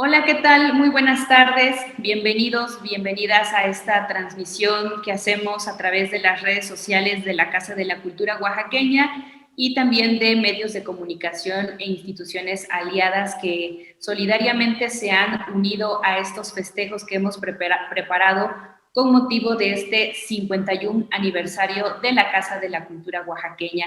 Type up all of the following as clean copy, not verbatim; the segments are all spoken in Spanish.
Hola, ¿qué tal? Muy buenas tardes. Bienvenidos, bienvenidas a esta transmisión que hacemos a través de las redes sociales de la Casa de la Cultura Oaxaqueña y también de medios de comunicación e instituciones aliadas que solidariamente se han unido a estos festejos que hemos preparado con motivo de este 51 aniversario de la Casa de la Cultura Oaxaqueña.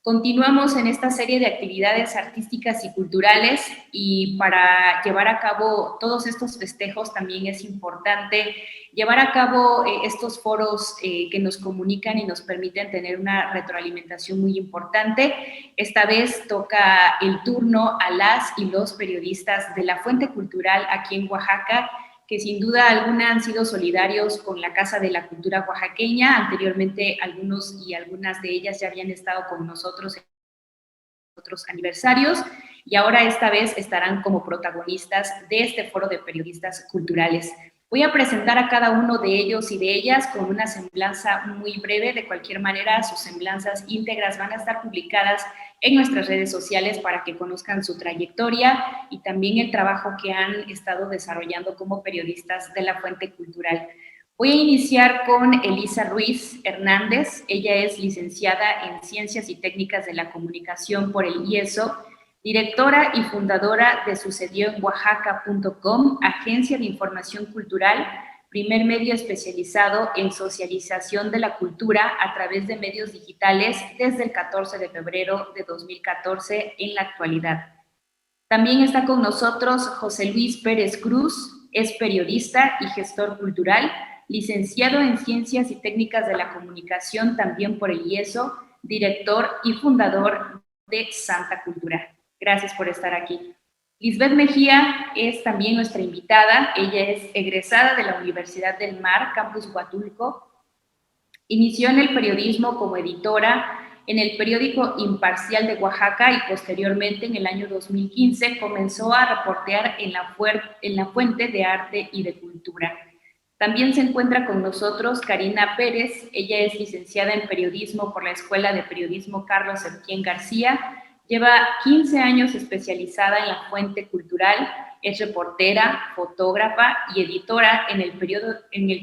Continuamos en esta serie de actividades artísticas y culturales y para llevar a cabo todos estos festejos también es importante llevar a cabo estos foros que nos comunican y nos permiten tener una retroalimentación muy importante. Esta vez toca el turno a las y los periodistas de la Fuente Cultural aquí en Oaxaca, que sin duda alguna han sido solidarios con la Casa de la Cultura Oaxaqueña. Anteriormente algunos y algunas de ellas ya habían estado con nosotros en otros aniversarios y ahora esta vez estarán como protagonistas de este foro de periodistas culturales. Voy a presentar a cada uno de ellos y de ellas con una semblanza muy breve. De cualquier manera, sus semblanzas íntegras van a estar publicadas en nuestras redes sociales para que conozcan su trayectoria y también el trabajo que han estado desarrollando como periodistas de la Fuente Cultural. Voy a iniciar con Elisa Ruiz Hernández. Ella es licenciada en Ciencias y Técnicas de la Comunicación por el IESO, directora y fundadora de sucedioenoaxaca.com, agencia de información cultural, primer medio especializado en socialización de la cultura a través de medios digitales desde el 14 de febrero de 2014 en la actualidad. También está con nosotros José Luis Pérez Cruz, es periodista y gestor cultural, licenciado en Ciencias y Técnicas de la Comunicación también por el IESO, director y fundador de Santa Cultura. Gracias por estar aquí. Lisbeth Mejía es también nuestra invitada. Ella es egresada de la Universidad del Mar, Campus Huatulco. Inició en el periodismo como editora en el periódico Imparcial de Oaxaca y posteriormente en el año 2015 comenzó a reportear en la Fuente de Arte y de Cultura. También se encuentra con nosotros Karina Pérez. Ella es licenciada en periodismo por la Escuela de Periodismo Carlos Septién García. Lleva 15 años especializada en la Fuente Cultural. Es reportera, fotógrafa y editora en el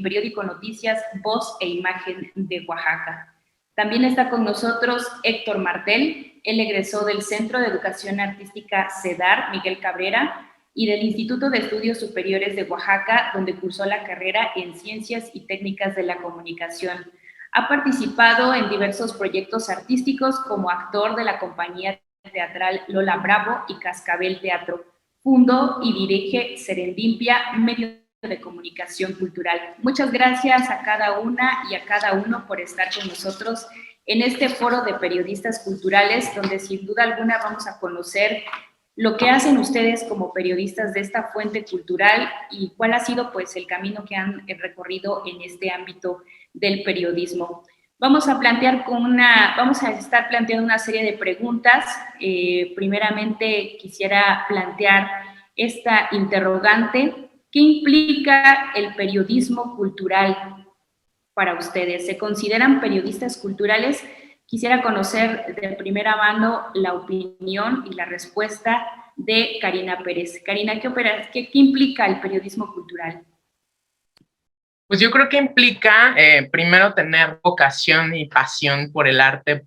periódico Noticias Voz e Imagen de Oaxaca. También está con nosotros Héctor Martel. Él egresó del Centro de Educación Artística CEDAR Miguel Cabrera y del Instituto de Estudios Superiores de Oaxaca, donde cursó la carrera en Ciencias y Técnicas de la Comunicación. Ha participado en diversos proyectos artísticos como actor de la compañía teatral Lola Bravo y Cascabel Teatro. Fundó y dirige Serendipia, medio de comunicación cultural. Muchas gracias a cada una y a cada uno por estar con nosotros en este foro de periodistas culturales, donde sin duda alguna vamos a conocer lo que hacen ustedes como periodistas de esta fuente cultural y cuál ha sido pues el camino que han recorrido en este ámbito del periodismo. Vamos a estar planteando una serie de preguntas. Primeramente quisiera plantear esta interrogante: ¿qué implica el periodismo cultural para ustedes? ¿Se consideran periodistas culturales? Quisiera conocer de primera mano la opinión y la respuesta de Karina Pérez. Karina, ¿qué implica el periodismo cultural? Pues yo creo que implica primero tener vocación y pasión por el arte,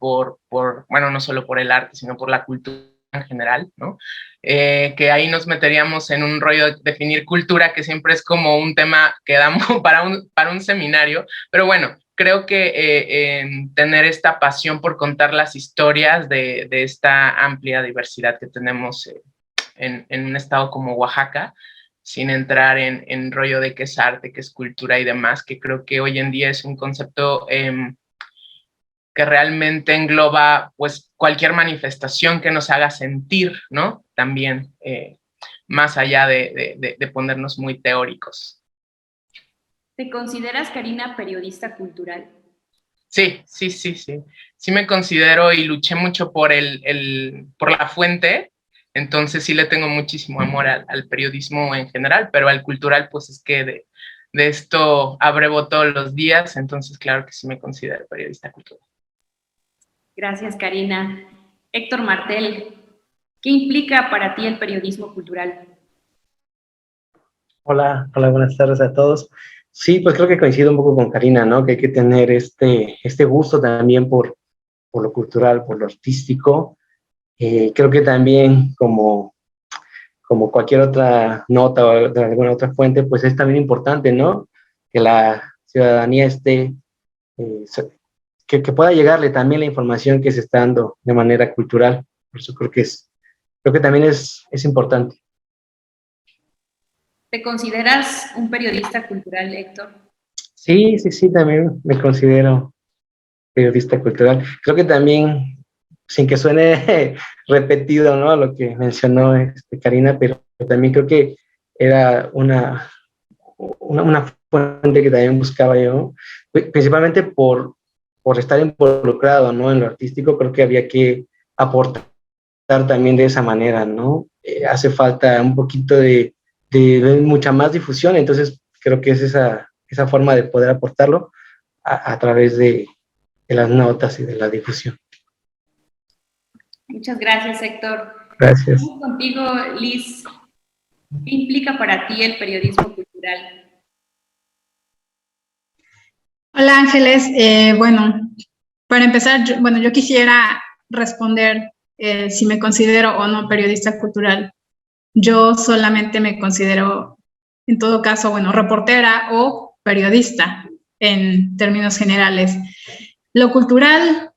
bueno, no solo por el arte, sino por la cultura en general, ¿no? Que ahí nos meteríamos en un rollo de definir cultura, que siempre es como un tema que damos para un seminario, pero bueno, creo que tener esta pasión por contar las historias de esta amplia diversidad que tenemos en un estado como Oaxaca, sin entrar en rollo de qué es arte, qué es cultura y demás, que creo que hoy en día es un concepto que realmente engloba pues cualquier manifestación que nos haga sentir, ¿no? También más allá de ponernos muy teóricos. ¿Te consideras, Karina, periodista cultural? Sí, sí, sí, sí. Sí me considero y luché mucho por la fuente, entonces sí le tengo muchísimo amor al periodismo en general, pero al cultural pues es que de esto abrevo todos los días, entonces claro que sí me considero periodista cultural. Gracias, Karina. Héctor Martel, ¿qué implica para ti el periodismo cultural? Hola, buenas tardes a todos. Sí, pues creo que coincido un poco con Karina, ¿no? Que hay que tener este gusto también por lo cultural, por lo artístico. Creo que también como cualquier otra nota o de alguna otra fuente, pues es también importante, ¿no? Que la ciudadanía eh, que pueda llegarle también la información que se está dando de manera cultural. Por eso creo que también es importante. ¿Te consideras un periodista cultural, Héctor? Sí, también me considero periodista cultural. Creo que también, sin que suene repetido, ¿no? Lo que mencionó Karina, pero también creo que era una fuente que también buscaba yo, principalmente por estar involucrado, ¿no? En lo artístico, creo que había que aportar también de esa manera, ¿no? Hace falta un poquito de mucha más difusión, entonces creo que es esa forma de poder aportarlo a través de las notas y de la difusión. Muchas gracias, Héctor. Gracias. Vamos contigo, Liz. ¿Qué implica para ti el periodismo cultural? Hola Ángeles, bueno, para empezar, yo quisiera responder si me considero o no periodista cultural. Yo solamente me considero, en todo caso, bueno, reportera o periodista en términos generales. Lo cultural,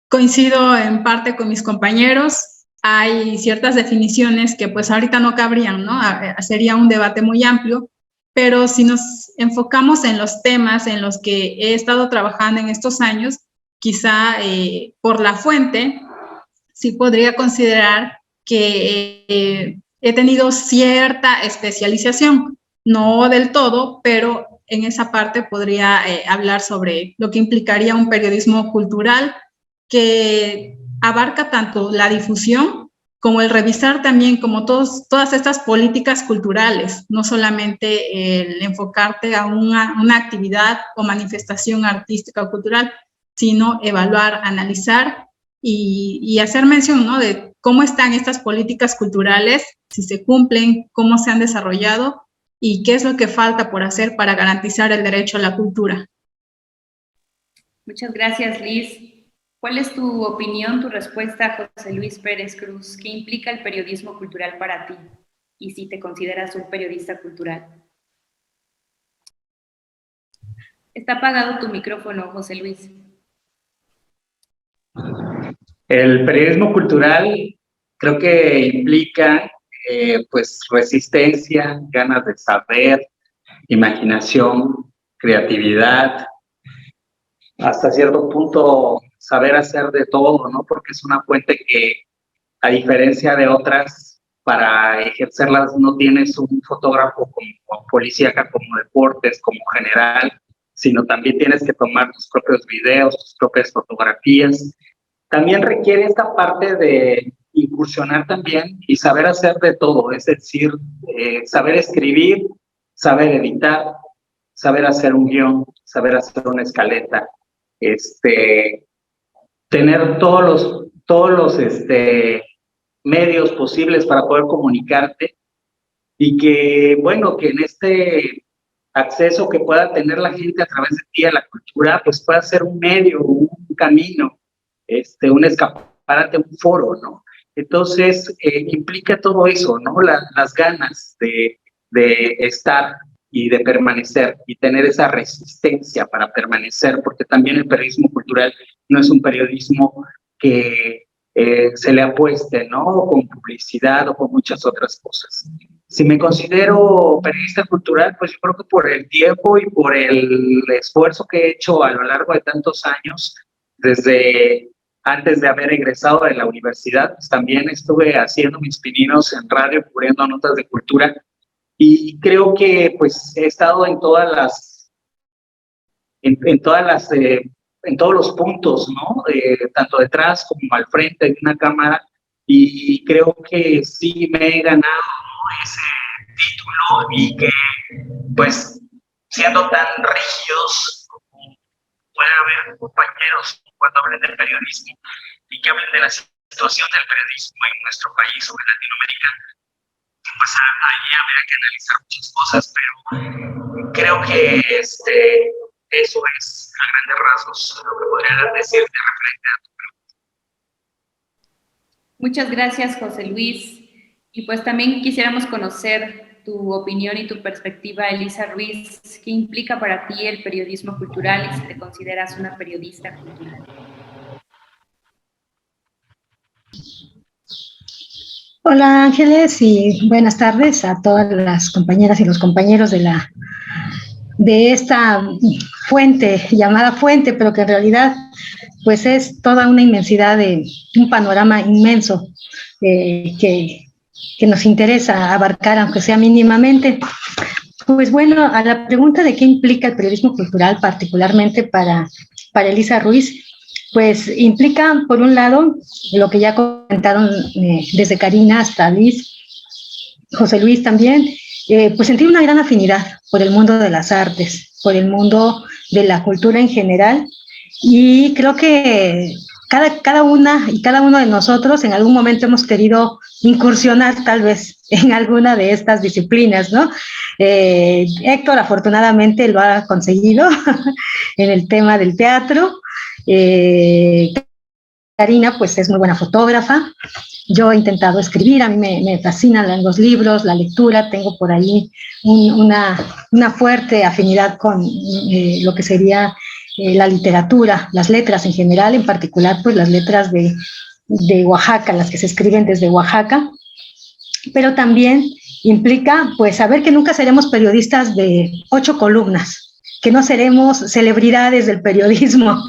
coincido en parte con mis compañeros. Hay ciertas definiciones que pues ahorita no cabrían, ¿no? Sería un debate muy amplio, pero si nos enfocamos en los temas en los que he estado trabajando en estos años, quizá por la fuente, sí podría considerar que he tenido cierta especialización, no del todo, pero en esa parte podría hablar sobre lo que implicaría un periodismo cultural que abarca tanto la difusión como el revisar también como todas estas políticas culturales, no solamente el enfocarte a una actividad o manifestación artística o cultural, sino evaluar, analizar y hacer mención, ¿no? De cómo están estas políticas culturales, si se cumplen, cómo se han desarrollado y qué es lo que falta por hacer para garantizar el derecho a la cultura. Muchas gracias, Liz. ¿Cuál es tu opinión, tu respuesta, José Luis Pérez Cruz? ¿Qué implica el periodismo cultural para ti? Y si te consideras un periodista cultural. Está apagado tu micrófono, José Luis. El periodismo cultural creo que implica pues resistencia, ganas de saber, imaginación, creatividad, hasta cierto punto saber hacer de todo, ¿no? Porque es una fuente que, a diferencia de otras, para ejercerlas no tienes un fotógrafo como policíaca, como deportes, como general, sino también tienes que tomar tus propios videos, tus propias fotografías. También requiere esta parte de incursionar también y saber hacer de todo, es decir, saber escribir, saber editar, saber hacer un guión, saber hacer una escaleta, tener todos los medios posibles para poder comunicarte y que, bueno, que en este acceso que pueda tener la gente a través de ti a la cultura, pues pueda ser un medio, un camino, un escaparate, un foro, ¿no? Entonces, implica todo eso, ¿no? Las ganas de estar y de permanecer y tener esa resistencia para permanecer, porque también el periodismo cultural no es un periodismo que se le apueste, ¿no? Con publicidad o con muchas otras cosas. Si me considero periodista cultural, pues yo creo que por el tiempo y por el esfuerzo que he hecho a lo largo de tantos años, desde antes de haber egresado de la universidad, pues también estuve haciendo mis pininos en radio, cubriendo notas de cultura, y creo que pues he estado en todas las, en todas las, en todos los puntos, ¿no? Tanto detrás como al frente de una cámara, y creo que sí me he ganado, ¿no? Ese título y que, pues, siendo tan rígidos, como puede haber compañeros cuando hablen del periodismo y que hablen de la situación del periodismo en nuestro país o en Latinoamérica, pues allí habría que analizar muchas cosas, pero creo que eso es a grandes rasgos lo que podría decir de referente a tu pregunta. Muchas gracias, José Luis. Y pues también quisiéramos conocer tu opinión y tu perspectiva, Elisa Ruiz. ¿Qué implica para ti el periodismo cultural y si te consideras una periodista cultural? Hola Ángeles y buenas tardes a todas las compañeras y los compañeros de esta fuente, llamada fuente, pero que en realidad pues es toda una inmensidad de un panorama inmenso que nos interesa abarcar, aunque sea mínimamente. Pues bueno, a la pregunta de qué implica el periodismo cultural, particularmente para Elisa Ruiz, pues implica, por un lado, lo que ya comentaron desde Karina hasta Liz, José Luis también, pues sentir una gran afinidad por el mundo de las artes, por el mundo de la cultura en general, y creo que cada una y cada uno de nosotros en algún momento hemos querido incursionar tal vez en alguna de estas disciplinas, ¿no? Héctor afortunadamente lo ha conseguido en el tema del teatro. Karina pues es muy buena fotógrafa. Yo he intentado escribir, a mí me fascinan los libros, la lectura, tengo por ahí una fuerte afinidad con lo que sería la literatura, las letras en general, en particular pues las letras de Oaxaca, las que se escriben desde Oaxaca, pero también implica pues saber que nunca seremos periodistas de 8 columnas, que no seremos celebridades del periodismo,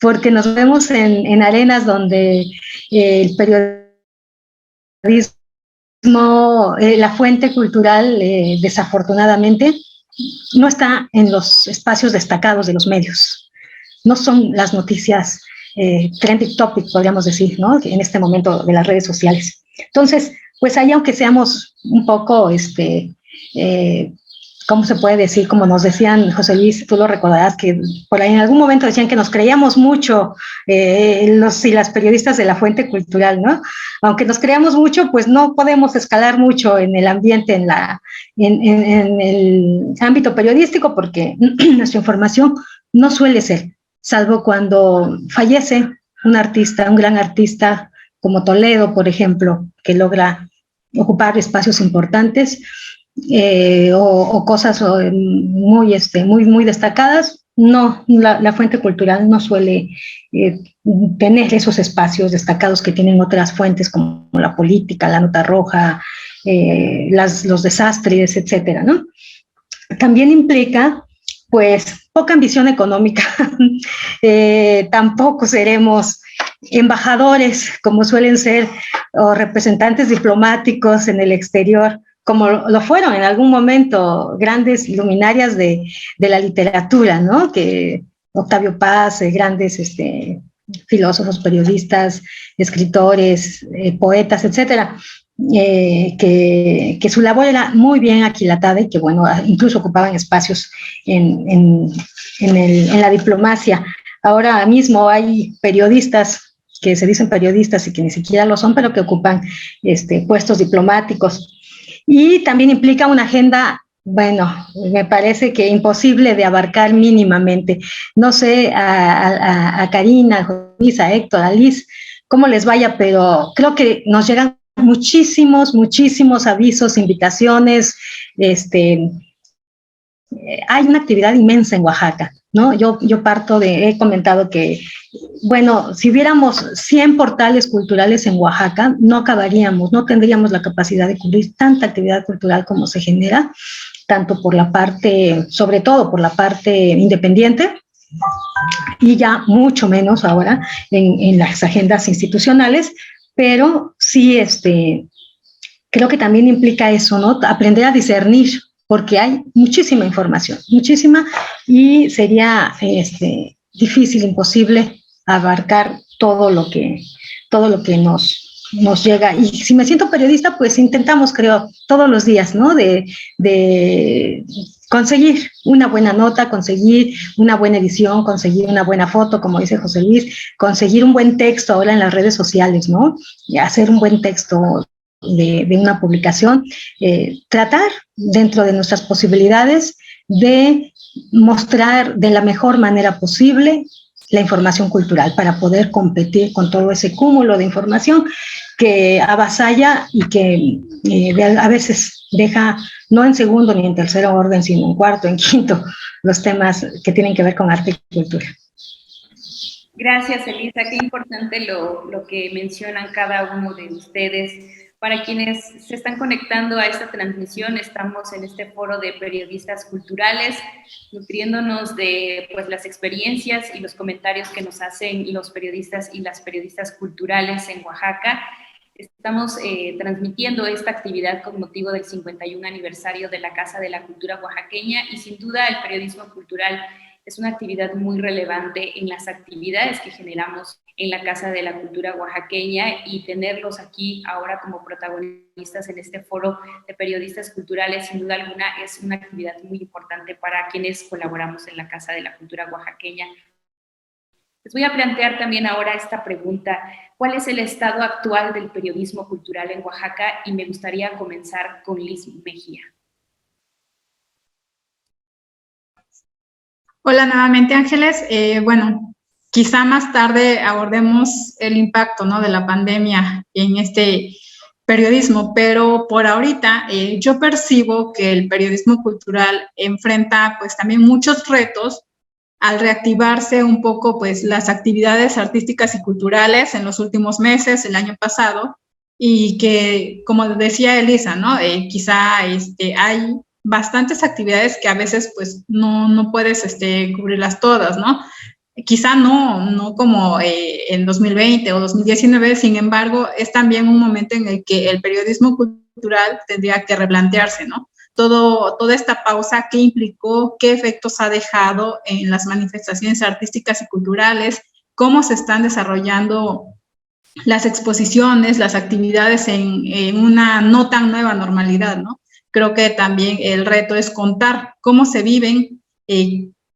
porque nos vemos en arenas donde el periodismo, la fuente cultural, desafortunadamente, no está en los espacios destacados de los medios. No son las noticias trending topic, podríamos decir, ¿no? En este momento de las redes sociales. Entonces, pues ahí, aunque seamos un poco, ¿cómo se puede decir? Como nos decían, José Luis, tú lo recordarás, que por ahí en algún momento decían que nos creíamos mucho los y las periodistas de la fuente cultural, ¿no? Aunque nos creíamos mucho, pues no podemos escalar mucho en el ambiente, en el ámbito periodístico, porque nuestra información no suele ser, salvo cuando fallece un artista, un gran artista como Toledo, por ejemplo, que logra ocupar espacios importantes, o cosas muy destacadas. No, la fuente cultural no suele tener esos espacios destacados que tienen otras fuentes como la política, la nota roja, los desastres, etcétera, ¿no? También implica pues poca ambición económica. Tampoco seremos embajadores como suelen ser, o representantes diplomáticos en el exterior, como lo fueron en algún momento grandes luminarias de la literatura, ¿no? Que Octavio Paz, grandes filósofos, periodistas, escritores, poetas, etcétera, que su labor era muy bien aquilatada y que, bueno, incluso ocupaban espacios en la diplomacia. Ahora mismo hay periodistas que se dicen periodistas y que ni siquiera lo son, pero que ocupan puestos diplomáticos. Y también implica una agenda, bueno, me parece que imposible de abarcar mínimamente. No sé a Karina, a Luis, a Héctor, a Liz, cómo les vaya, pero creo que nos llegan muchísimos avisos, invitaciones. Hay una actividad inmensa en Oaxaca, ¿no? Yo he comentado que, bueno, si hubiéramos 100 portales culturales en Oaxaca, no acabaríamos, no tendríamos la capacidad de cubrir tanta actividad cultural como se genera, tanto por la parte, sobre todo por la parte independiente, y ya mucho menos ahora en las agendas institucionales, pero sí, creo que también implica eso, ¿no? Aprender a discernir, porque hay muchísima información, muchísima, y sería difícil, imposible abarcar todo lo que nos llega. Y si me siento periodista, pues intentamos, creo, todos los días, ¿no? De conseguir una buena nota, conseguir una buena edición, conseguir una buena foto, como dice José Luis, conseguir un buen texto ahora en las redes sociales, ¿no? Y hacer un buen texto, de una publicación, tratar dentro de nuestras posibilidades de mostrar de la mejor manera posible la información cultural para poder competir con todo ese cúmulo de información que avasalla y que a veces deja no en segundo ni en tercer orden, sino en cuarto, en quinto, los temas que tienen que ver con arte y cultura. Gracias, Elisa. Qué importante lo que mencionan cada uno de ustedes. Para quienes se están conectando a esta transmisión, estamos en este foro de periodistas culturales, nutriéndonos de pues, las experiencias y los comentarios que nos hacen los periodistas y las periodistas culturales en Oaxaca. Estamos transmitiendo esta actividad con motivo del 51 aniversario de la Casa de la Cultura Oaxaqueña y sin duda el periodismo cultural es una actividad muy relevante en las actividades que generamos en la Casa de la Cultura Oaxaqueña y tenerlos aquí ahora como protagonistas en este foro de periodistas culturales, sin duda alguna, es una actividad muy importante para quienes colaboramos en la Casa de la Cultura Oaxaqueña. Les voy a plantear también ahora esta pregunta: ¿cuál es el estado actual del periodismo cultural en Oaxaca? Y me gustaría comenzar con Liz Mejía. Hola nuevamente, Ángeles. Bueno, quizá más tarde abordemos el impacto, ¿no?, de la pandemia en este periodismo, pero por ahorita yo percibo que el periodismo cultural enfrenta pues también muchos retos al reactivarse un poco pues las actividades artísticas y culturales en los últimos meses, el año pasado, y que, como decía Elisa, ¿no?, quizá hay bastantes actividades que a veces pues no puedes cubrirlas todas, ¿no? Quizá no como en 2020 o 2019, sin embargo, es también un momento en el que el periodismo cultural tendría que replantearse, ¿no? Toda esta pausa, ¿qué implicó? ¿Qué efectos ha dejado en las manifestaciones artísticas y culturales? ¿Cómo se están desarrollando las exposiciones, las actividades en una no tan nueva normalidad, ¿no? Creo que también el reto es contar cómo se viven,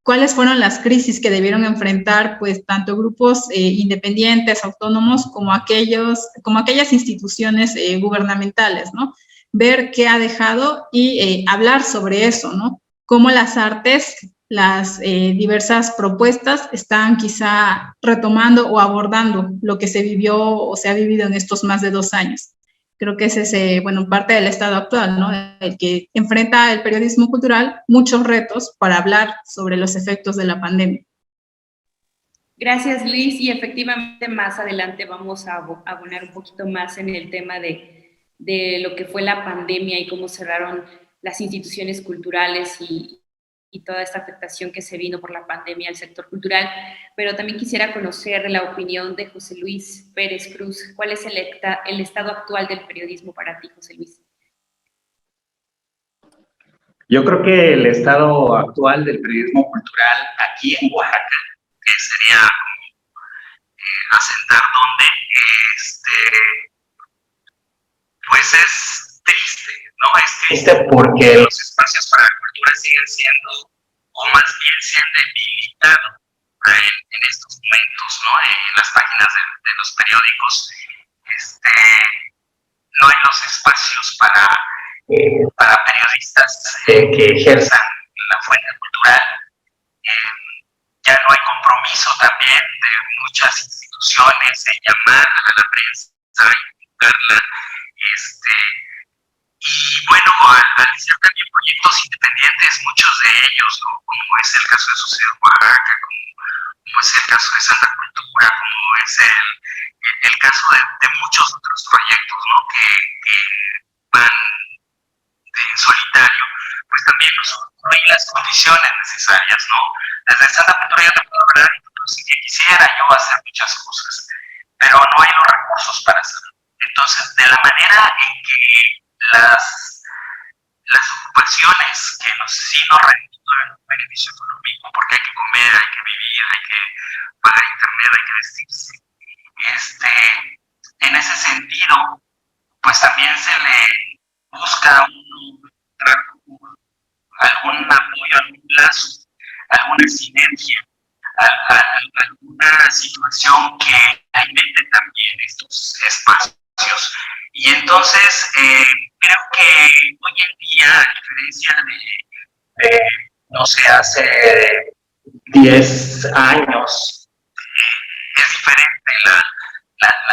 cuáles fueron las crisis que debieron enfrentar, pues, tanto grupos independientes, autónomos, como aquellas instituciones gubernamentales, ¿no? Ver qué ha dejado y hablar sobre eso, ¿no? Cómo las artes, las diversas propuestas están quizá retomando o abordando lo que se vivió o se ha vivido en estos más de 2 años. Creo que ese es, bueno, parte del estado actual, ¿no? El que enfrenta el periodismo cultural muchos retos para hablar sobre los efectos de la pandemia. Gracias, Liz, y efectivamente más adelante vamos a abonar un poquito más en el tema de lo que fue la pandemia y cómo cerraron las instituciones culturales y toda esta afectación que se vino por la pandemia al sector cultural, pero también quisiera conocer la opinión de José Luis Pérez Cruz. ¿Cuál es el estado actual del periodismo para ti, José Luis? Yo creo que el estado actual del periodismo cultural aquí en Oaxaca, que sería asentar donde, pues es triste, ¿no? Es triste porque los espacios para la cultura siguen siendo, o más bien se han debilitado en estos momentos, ¿no? En las páginas de los periódicos, no hay los espacios para periodistas que ejerzan la fuente cultural. Ya no hay compromiso también de muchas instituciones en llamar a la prensa, invitarla, y bueno, al ser también proyectos independientes, muchos de ellos, ¿no?, como es el caso de Sociedad Oaxaca, como es el caso de Santa Cultura, como es el caso de muchos otros proyectos, ¿no?, que van en solitario, pues también no hay las condiciones necesarias, ¿no? Desde Santa Cultura yo te puedo hablar, incluso que quisiera yo hacer muchas cosas, pero no hay los recursos para hacerlo. Entonces, de la manera en que las ocupaciones que sí nos reditúan un beneficio económico, porque hay que comer, hay que vivir, hay que pagar internet, hay que vestirse, en ese sentido, pues también se le busca algún apoyo, algún plazo, alguna sinergia, alguna situación que alimente también estos espacios. Y entonces creo que hoy en día, a diferencia de no sé, hace 10 años, es diferente la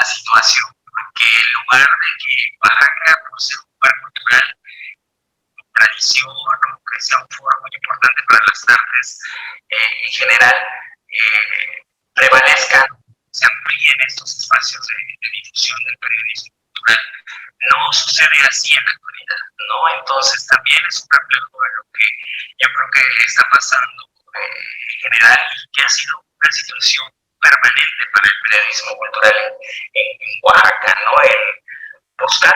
situación, porque en lugar de que Oaxaca, por ser un lugar cultural, tradición, que sea un foro muy importante para las artes en general, prevalezcan, se amplíen estos espacios de difusión del periodismo cultural. No sucede así en la actualidad, ¿no? Entonces también es un reflejo de lo que yo creo que está pasando en general y que ha sido una situación permanente para el periodismo cultural en Oaxaca, ¿no? En buscar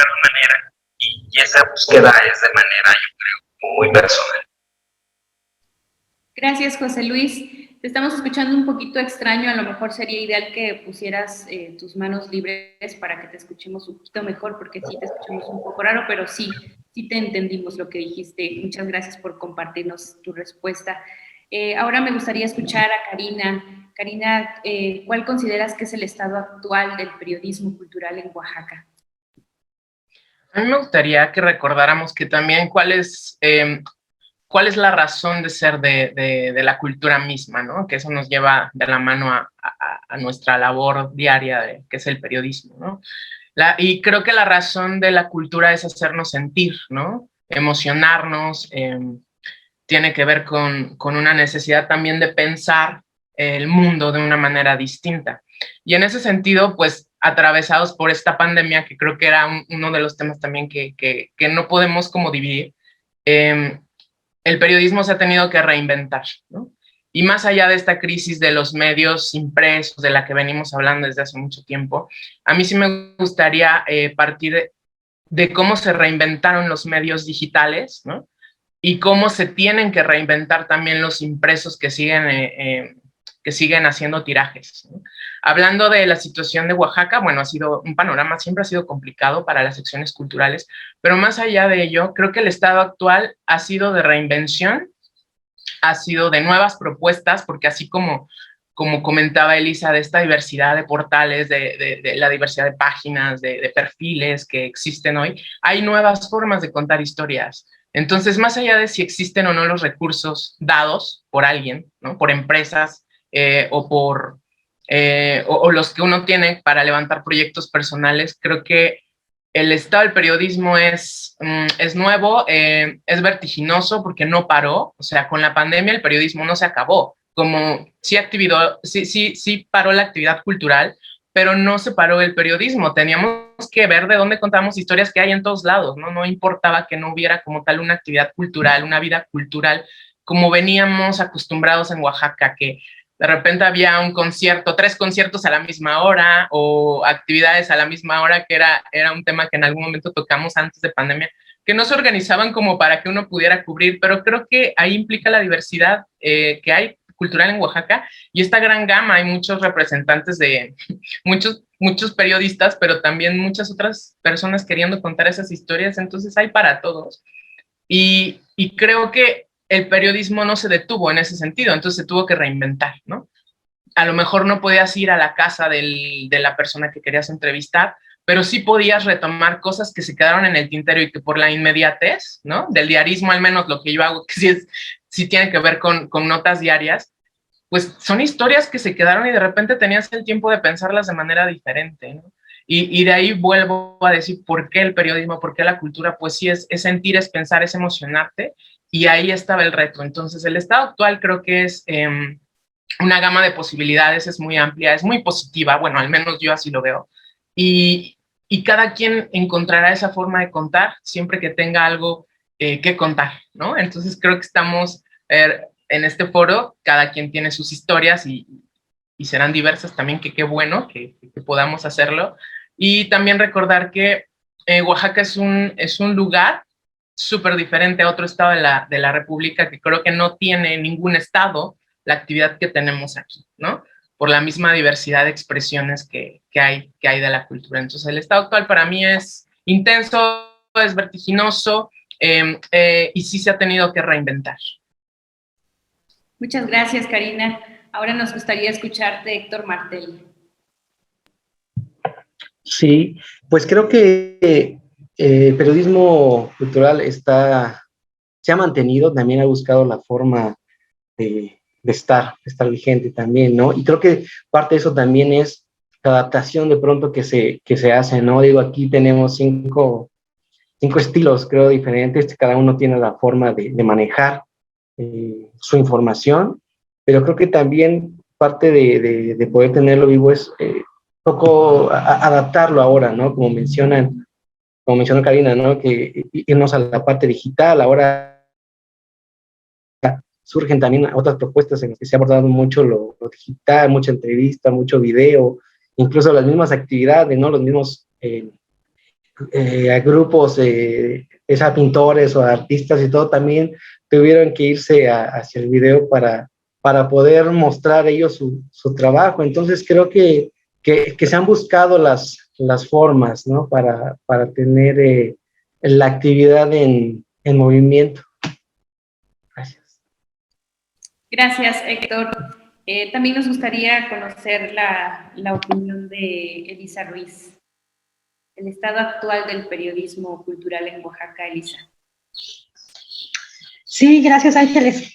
una manera, y esa búsqueda es de manera, yo creo, muy personal. Gracias, José Luis. Te estamos escuchando un poquito extraño, a lo mejor sería ideal que pusieras tus manos libres para que te escuchemos un poquito mejor, porque sí te escuchamos un poco raro, pero sí te entendimos lo que dijiste. Muchas gracias por compartirnos tu respuesta. Ahora me gustaría escuchar a Karina. Karina, ¿cuál consideras que es el estado actual del periodismo cultural en Oaxaca? A mí me gustaría que recordáramos que también cuál es la razón de ser de la cultura misma, ¿no? Que eso nos lleva de la mano a nuestra labor diaria, que es el periodismo, ¿no? Y creo que la razón de la cultura es hacernos sentir, ¿no? Emocionarnos, tiene que ver con una necesidad también de pensar el mundo de una manera distinta. Y en ese sentido, pues, atravesados por esta pandemia, que creo que era uno de los temas también que no podemos como dividir, el periodismo se ha tenido que reinventar, ¿no? Y más allá de esta crisis de los medios impresos, de la que venimos hablando desde hace mucho tiempo, a mí sí me gustaría partir de cómo se reinventaron los medios digitales, ¿no? Y cómo se tienen que reinventar también los impresos que siguen haciendo tirajes, ¿no? Hablando de la situación de Oaxaca, bueno, ha sido un panorama, siempre ha sido complicado para las secciones culturales, pero más allá de ello, creo que el estado actual ha sido de reinvención, ha sido de nuevas propuestas, porque así como comentaba Elisa, de esta diversidad de portales, de la diversidad de páginas, de perfiles que existen hoy, hay nuevas formas de contar historias. Entonces, más allá de si existen o no los recursos dados por alguien, ¿no? Por empresas o los que uno tiene para levantar proyectos personales, creo que el estado del periodismo es nuevo, es vertiginoso porque no paró. O sea, con la pandemia el periodismo no se acabó. Como sí paró la actividad cultural, pero no se paró el periodismo. Teníamos que ver de dónde contamos historias que hay en todos lados, ¿no? No importaba que no hubiera como tal una actividad cultural, una vida cultural, como veníamos acostumbrados en Oaxaca, que de repente había un concierto, 3 conciertos a la misma hora o actividades a la misma hora, que era un tema que en algún momento tocamos antes de pandemia, que no se organizaban como para que uno pudiera cubrir, pero creo que ahí implica la diversidad que hay cultural en Oaxaca y esta gran gama. Hay muchos representantes de muchos periodistas, pero también muchas otras personas queriendo contar esas historias, entonces hay para todos. Y creo que el periodismo no se detuvo en ese sentido, entonces se tuvo que reinventar, ¿no? A lo mejor no podías ir a la casa de la persona que querías entrevistar, pero sí podías retomar cosas que se quedaron en el tintero y que por la inmediatez, ¿no? Del diarismo, al menos lo que yo hago, que sí tiene que ver con notas diarias, pues son historias que se quedaron y de repente tenías el tiempo de pensarlas de manera diferente, ¿no? Y de ahí vuelvo a decir por qué el periodismo, por qué la cultura, pues sí, es sentir, es pensar, es emocionarte, y ahí estaba el reto. Entonces, el estado actual creo que es una gama de posibilidades, es muy amplia, es muy positiva, bueno, al menos yo así lo veo, y cada quien encontrará esa forma de contar siempre que tenga algo que contar, ¿no? Entonces, creo que estamos en este foro, cada quien tiene sus historias y serán diversas también, que qué bueno que podamos hacerlo. Y también recordar que Oaxaca es un lugar súper diferente a otro estado de la República, que creo que no tiene ningún estado la actividad que tenemos aquí, ¿no? Por la misma diversidad de expresiones que hay de la cultura. Entonces, el estado actual para mí es intenso, es vertiginoso, y sí se ha tenido que reinventar. Muchas gracias, Karina. Ahora nos gustaría escucharte, Héctor Martel. Sí, pues creo que el periodismo cultural se ha mantenido, también ha buscado la forma de estar vigente también, ¿no? Y creo que parte de eso también es la adaptación de pronto que se hace, ¿no? Digo, aquí tenemos cinco estilos, creo, diferentes, cada uno tiene la forma de manejar su información, pero creo que también parte de poder tenerlo vivo es poco adaptarlo ahora, ¿no? Como mencionó Karina, ¿no? Que irnos a la parte digital, ahora surgen también otras propuestas en las que se ha abordado mucho lo digital, mucha entrevista, mucho video, incluso las mismas actividades, ¿no? Los mismos grupos, sea pintores o artistas y todo, también tuvieron que irse hacia el video para poder mostrar ellos su trabajo. Entonces creo que se han buscado las formas, ¿no? Para tener la actividad en movimiento. Gracias. Gracias, Héctor. También nos gustaría conocer la opinión de Elisa Ruiz. El estado actual del periodismo cultural en Oaxaca, Elisa. Sí, gracias, Ángeles.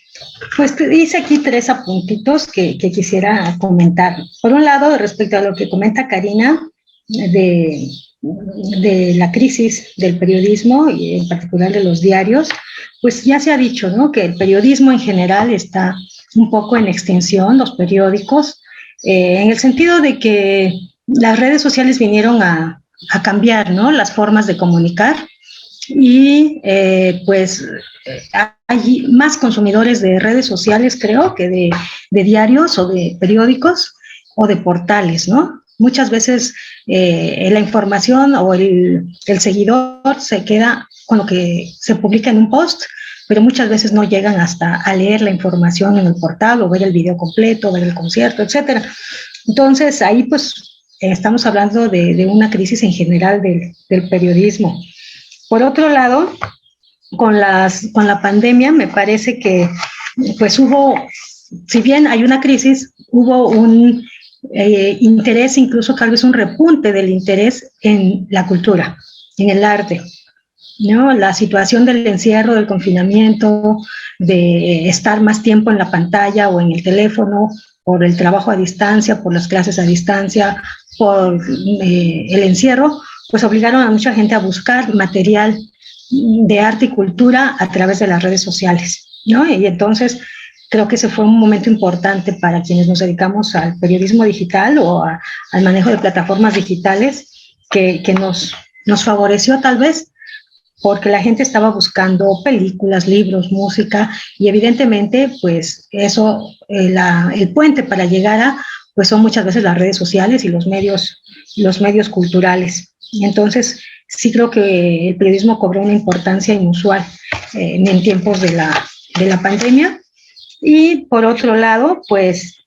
Pues te hice aquí 3 apuntitos que quisiera comentar. Por un lado, respecto a lo que comenta Karina de la crisis del periodismo y en particular de los diarios, pues ya se ha dicho, ¿no? Que el periodismo en general está un poco en extinción, los periódicos, en el sentido de que las redes sociales vinieron a cambiar, ¿no? Las formas de comunicar y pues hay más consumidores de redes sociales, creo, que de diarios o de periódicos o de portales, ¿no? Muchas veces la información o el seguidor se queda con lo que se publica en un post, pero muchas veces no llegan hasta a leer la información en el portal o ver el video completo, ver el concierto, etcétera. Entonces, ahí pues estamos hablando de una crisis en general del periodismo. Por otro lado, con la pandemia me parece que pues hubo, si bien hay una crisis, hubo un interés, incluso tal vez un repunte del interés en la cultura, en el arte, ¿no? La situación del encierro, del confinamiento, de estar más tiempo en la pantalla o en el teléfono, por el trabajo a distancia, por las clases a distancia, por el encierro, pues obligaron a mucha gente a buscar material de arte y cultura a través de las redes sociales, ¿no? Y entonces creo que ese fue un momento importante para quienes nos dedicamos al periodismo digital o al manejo de plataformas digitales, que nos favoreció tal vez porque la gente estaba buscando películas, libros, música, y evidentemente, pues eso, el puente para llegar a, pues son muchas veces las redes sociales y los medios culturales. Y entonces, sí creo que el periodismo cobró una importancia inusual en tiempos de la pandemia. Y por otro lado, pues,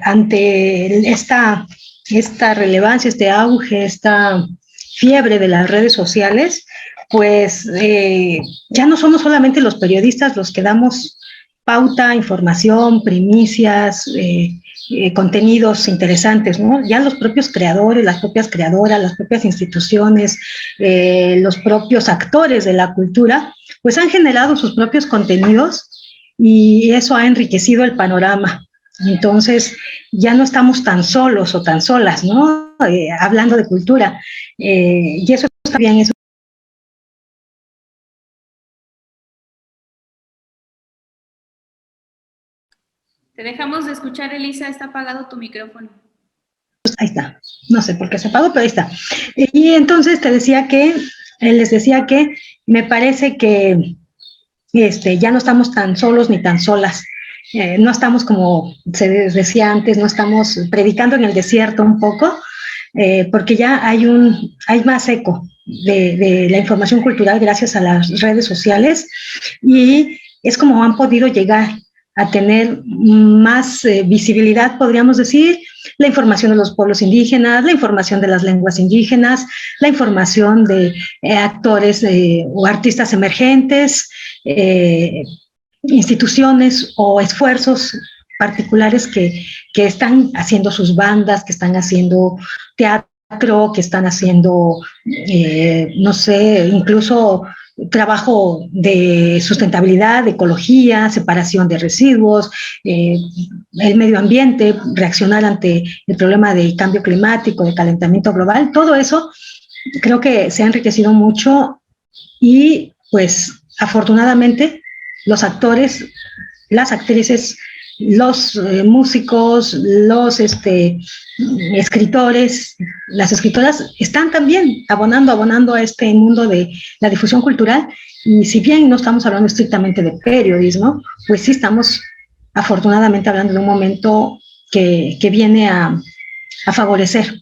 ante esta relevancia, este auge, esta fiebre de las redes sociales, pues ya no somos solamente los periodistas los que damos pauta, información, primicias, contenidos interesantes, ¿no? Ya los propios creadores, las propias creadoras, las propias instituciones, los propios actores de la cultura, pues han generado sus propios contenidos y eso ha enriquecido el panorama. Entonces, ya no estamos tan solos o tan solas, ¿no? Hablando de cultura. Y eso está bien, eso. Te dejamos de escuchar, Elisa, está apagado tu micrófono. Ahí está, no sé por qué se apagó, pero ahí está. Y entonces les decía que me parece que ya no estamos tan solos ni tan solas. No estamos, como se decía antes, no estamos predicando en el desierto un poco, porque ya hay más eco de la información cultural gracias a las redes sociales, y es como han podido llegar a tener más visibilidad, podríamos decir, la información de los pueblos indígenas, la información de las lenguas indígenas, la información de actores o artistas emergentes, instituciones o esfuerzos particulares que están haciendo sus bandas, que están haciendo teatro, teatro, que están haciendo, no sé, incluso trabajo de sustentabilidad, de ecología, separación de residuos, el medio ambiente, reaccionar ante el problema de cambio climático, de calentamiento global, todo eso creo que se ha enriquecido mucho y pues afortunadamente los actores, las actrices, los músicos, los escritores, las escritoras están también abonando a este mundo de la difusión cultural, y si bien no estamos hablando estrictamente de periodismo, pues sí estamos afortunadamente hablando de un momento que viene a favorecer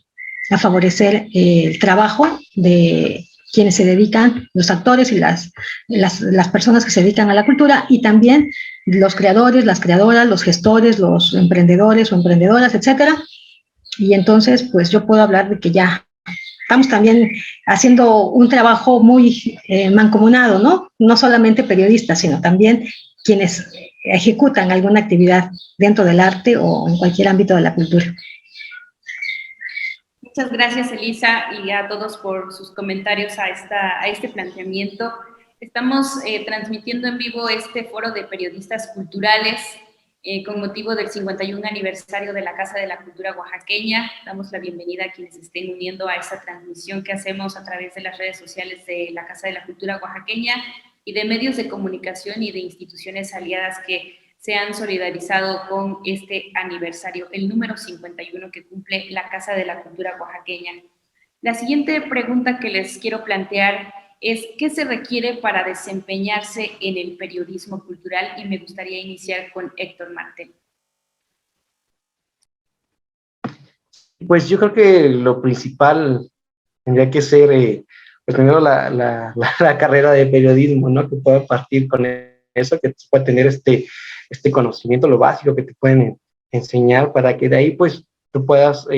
el trabajo de quienes se dedican, los actores y las personas que se dedican a la cultura, y también los creadores, las creadoras, los gestores, los emprendedores o emprendedoras, etcétera. Y entonces, pues yo puedo hablar de que ya estamos también haciendo un trabajo muy mancomunado, ¿no? No solamente periodistas, sino también quienes ejecutan alguna actividad dentro del arte o en cualquier ámbito de la cultura. Muchas gracias, Elisa, y a todos por sus comentarios a este planteamiento. Estamos transmitiendo en vivo este foro de periodistas culturales con motivo del 51 aniversario de la Casa de la Cultura Oaxaqueña. Damos la bienvenida a quienes estén uniendo a esta transmisión que hacemos a través de las redes sociales de la Casa de la Cultura Oaxaqueña y de medios de comunicación y de instituciones aliadas que se han solidarizado con este aniversario, el número 51 que cumple la Casa de la Cultura Oaxaqueña. La siguiente pregunta que les quiero plantear es ¿qué se requiere para desempeñarse en el periodismo cultural? Y me gustaría iniciar con Héctor Martel. Pues yo creo que lo principal tendría que ser, pues primero la carrera de periodismo, ¿no? Que pueda partir con eso, que pueda tener este conocimiento, lo básico que te pueden enseñar, para que de ahí pues tú puedas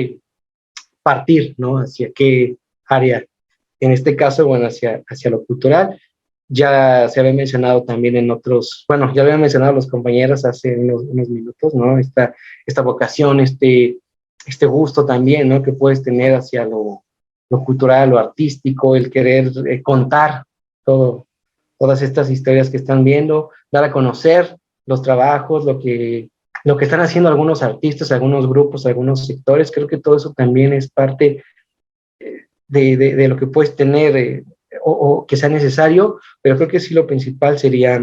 partir, ¿no? Hacia qué área. En este caso, bueno, hacia lo cultural. Ya se había mencionado también en otros, bueno, ya lo habían mencionado los compañeros hace unos minutos, ¿no? Esta vocación, este gusto también, ¿no? Que puedes tener hacia lo cultural, lo artístico, el querer contar todas estas historias que están viendo, dar a conocer los trabajos, lo que están haciendo algunos artistas, algunos grupos, algunos sectores. Creo que todo eso también es parte de lo que puedes tener o que sea necesario, pero creo que sí lo principal sería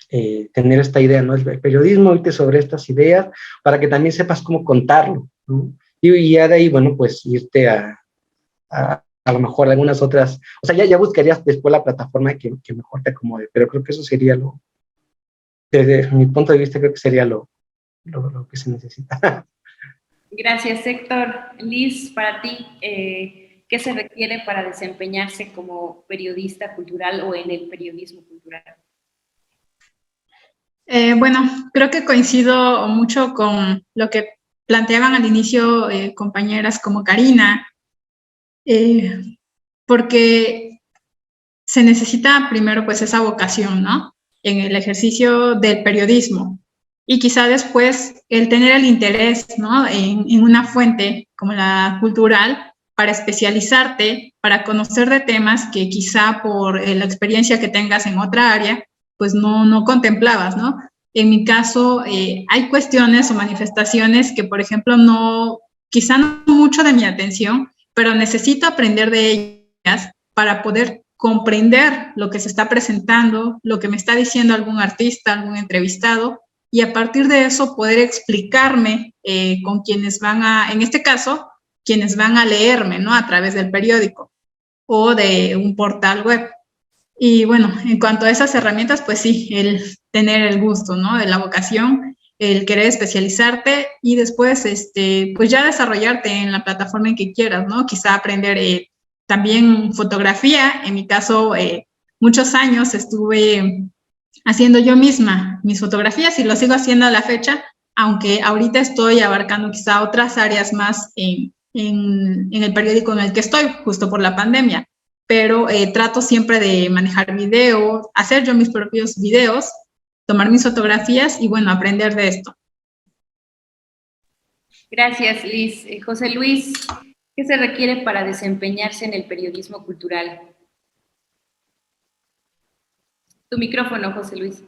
tener esta idea, ¿no? El periodismo, irte sobre estas ideas para que también sepas cómo contarlo, ¿no? Y ya de ahí, bueno, pues irte a lo mejor algunas otras, o sea, ya buscarías después la plataforma que mejor te acomode, pero creo que eso sería desde mi punto de vista, creo que sería lo que se necesita. Gracias, Héctor. Liz, para ti, ¿qué se requiere para desempeñarse como periodista cultural o en el periodismo cultural? Bueno, creo que coincido mucho con lo que planteaban al inicio compañeras como Karina, porque se necesita primero pues esa vocación, ¿no? En el ejercicio del periodismo, y quizá después el tener el interés, ¿no? en una fuente como la cultural, para especializarte, para conocer de temas que quizá por la experiencia que tengas en otra área, pues no contemplabas, ¿no? En mi caso, hay cuestiones o manifestaciones que, por ejemplo, quizá no mucho de mi atención, pero necesito aprender de ellas para poder comprender lo que se está presentando, lo que me está diciendo algún artista, algún entrevistado, y a partir de eso poder explicarme con quienes en este caso, quienes van a leerme, ¿no? A través del periódico o de un portal web. Y bueno, en cuanto a esas herramientas, pues sí, el tener el gusto, ¿no? De la vocación, el querer especializarte y después, pues ya desarrollarte en la plataforma en que quieras, ¿no? Quizá aprender también fotografía. En mi caso, muchos años estuve haciendo yo misma mis fotografías y lo sigo haciendo a la fecha, aunque ahorita estoy abarcando quizá otras áreas más en el periódico en el que estoy, justo por la pandemia. Pero trato siempre de manejar video, hacer yo mis propios videos, tomar mis fotografías y, bueno, aprender de esto. Gracias, Liz. José Luis, ¿Qué se requiere para desempeñarse en el periodismo cultural? Tu micrófono, José Luis.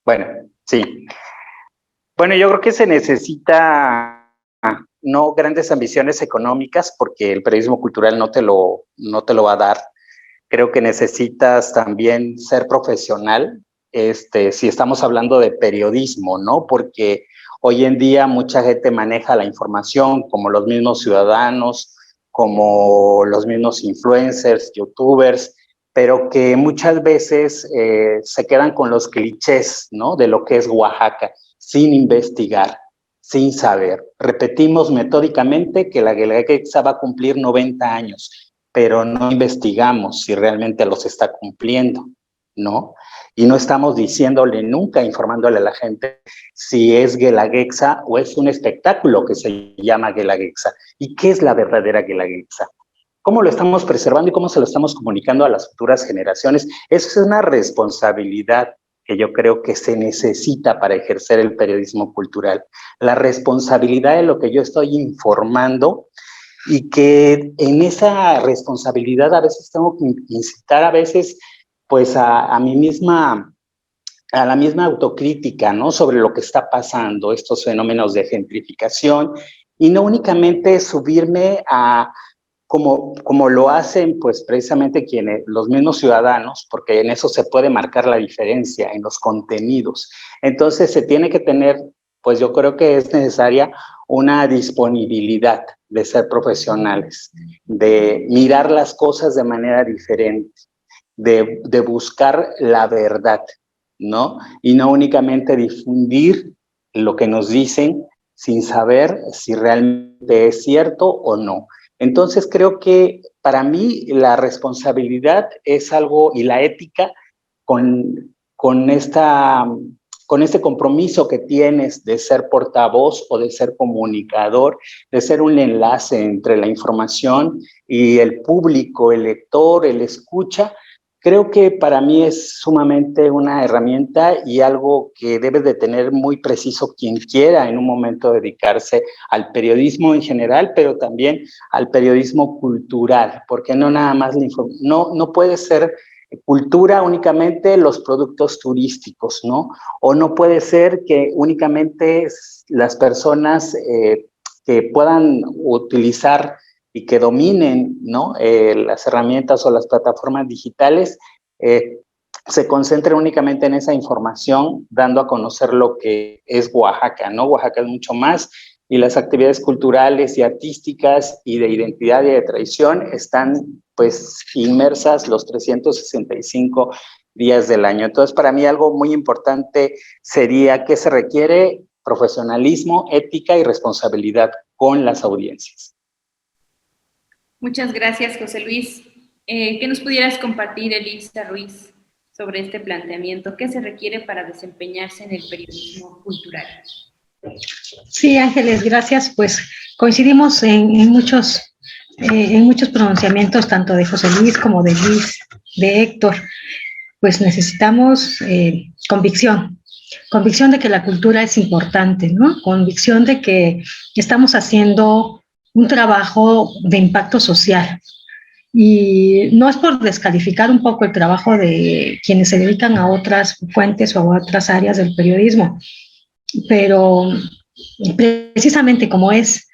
Bueno, sí. Bueno, yo creo que se necesita no grandes ambiciones económicas, porque el periodismo cultural no te lo va a dar. Creo que necesitas también ser profesional, si estamos hablando de periodismo, ¿no? Porque hoy en día mucha gente maneja la información, como los mismos ciudadanos, como los mismos influencers, youtubers, pero que muchas veces se quedan con los clichés, ¿no? De lo que es Oaxaca, sin investigar, sin saber. Repetimos metódicamente que la Guelaguetza va a cumplir 90 años, pero no investigamos si realmente los está cumpliendo, ¿no? Y no estamos diciéndole nunca, informándole a la gente si es Guelaguetza o es un espectáculo que se llama Guelaguetza. ¿Y qué es la verdadera Guelaguetza? ¿Cómo lo estamos preservando y cómo se lo estamos comunicando a las futuras generaciones? Eso es una responsabilidad que yo creo que se necesita para ejercer el periodismo cultural. La responsabilidad de lo que yo estoy informando, y que en esa responsabilidad a veces tengo que incitar a veces pues a mí misma, a la misma autocrítica, ¿no? Sobre lo que está pasando, estos fenómenos de gentrificación, y no únicamente subirme a como lo hacen pues precisamente los mismos ciudadanos, porque en eso se puede marcar la diferencia, en los contenidos. Entonces se tiene que tener, pues yo creo que es necesaria una disponibilidad de ser profesionales, de mirar las cosas de manera diferente, de buscar la verdad, ¿no? Y no únicamente difundir lo que nos dicen sin saber si realmente es cierto o no. Entonces creo que para mí la responsabilidad es algo, y la ética con este compromiso que tienes de ser portavoz o de ser comunicador, de ser un enlace entre la información y el público, el lector, el escucha. Creo que para mí es sumamente una herramienta y algo que debe de tener muy preciso quien quiera en un momento dedicarse al periodismo en general, pero también al periodismo cultural, porque no nada más no puede ser cultura únicamente los productos turísticos, ¿no? O no puede ser que únicamente las personas que puedan utilizar y que dominen, ¿no? Las herramientas o las plataformas digitales, se concentren únicamente en esa información, dando a conocer lo que es Oaxaca, ¿no? Oaxaca es mucho más, y las actividades culturales y artísticas y de identidad y de tradición están pues inmersas los 365 días del año. Entonces, para mí algo muy importante sería que se requiere profesionalismo, ética y responsabilidad con las audiencias. Muchas gracias, José Luis. ¿Qué nos pudieras compartir, Elisa Ruiz, sobre este planteamiento? ¿Qué se requiere para desempeñarse en el periodismo cultural? Sí, Ángeles, gracias. Pues coincidimos en muchos pronunciamientos, tanto de José Luis como de Luis, de Héctor. Pues necesitamos convicción de que la cultura es importante, ¿no? Convicción de que estamos haciendo un trabajo de impacto social. Y no es por descalificar un poco el trabajo de quienes se dedican a otras fuentes o a otras áreas del periodismo, pero precisamente como es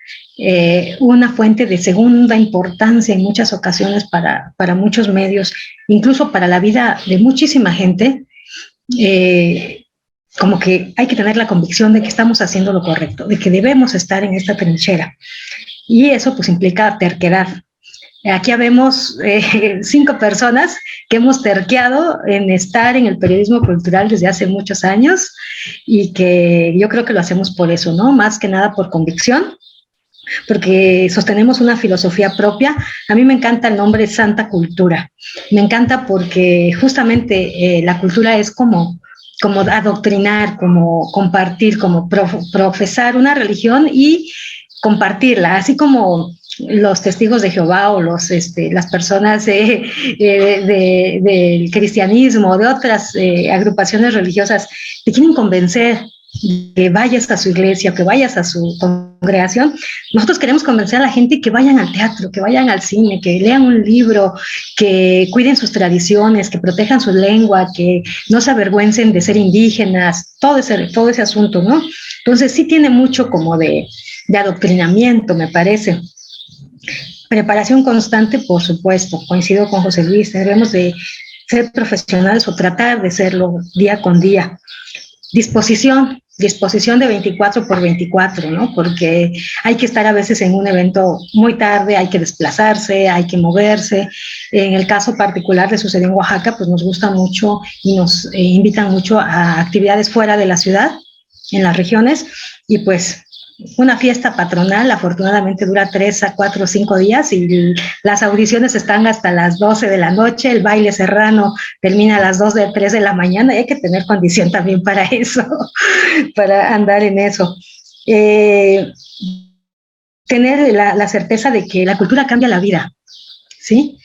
una fuente de segunda importancia en muchas ocasiones para muchos medios, incluso para la vida de muchísima gente, como que hay que tener la convicción de que estamos haciendo lo correcto, de que debemos estar en esta trinchera. Y eso pues implica terquedad. Aquí habemos 5 personas que hemos terqueado en estar en el periodismo cultural desde hace muchos años, y que yo creo que lo hacemos por eso, ¿no? Más que nada por convicción, porque sostenemos una filosofía propia. A mí me encanta el nombre Santa Cultura. Me encanta porque justamente la cultura es como adoctrinar, como compartir, como profesar una religión y compartirla, así como los testigos de Jehová o las personas del cristianismo, de otras agrupaciones religiosas, te quieren convencer que vayas a su iglesia, que vayas a su congregación, nosotros queremos convencer a la gente que vayan al teatro, que vayan al cine, que lean un libro, que cuiden sus tradiciones, que protejan su lengua, que no se avergüencen de ser indígenas, todo ese asunto, ¿no? Entonces sí tiene mucho como de adoctrinamiento, me parece. Preparación constante, por supuesto, coincido con José Luis, debemos de ser profesionales o tratar de serlo día con día. Disposición de 24 por 24, ¿no? Porque hay que estar a veces en un evento muy tarde, hay que desplazarse, hay que moverse. En el caso particular de sucedió en Oaxaca, pues nos gusta mucho y nos invitan mucho a actividades fuera de la ciudad, en las regiones, y pues una fiesta patronal afortunadamente dura 3 a 4 o 5 días y las audiciones están hasta las 12 de la noche, el baile serrano termina a las 2 de 3 de la mañana y hay que tener condición también para eso, para andar en eso. Tener la certeza de que la cultura cambia la vida, ¿sí?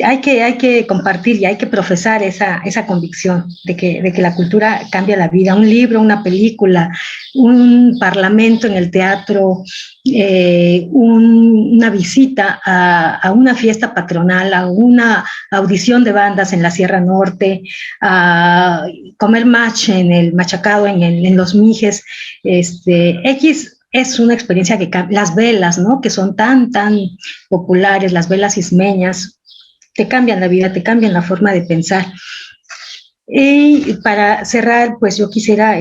Hay que compartir y hay que profesar esa convicción de que la cultura cambia la vida. Un libro, una película, un parlamento en el teatro, una visita a una fiesta patronal, a una audición de bandas en la Sierra Norte, a comer match en el Machacado, en los Mijes, es una experiencia que las velas, ¿no? Que son tan populares, las velas ismeñas, te cambian la vida, te cambian la forma de pensar. Y para cerrar, pues yo quisiera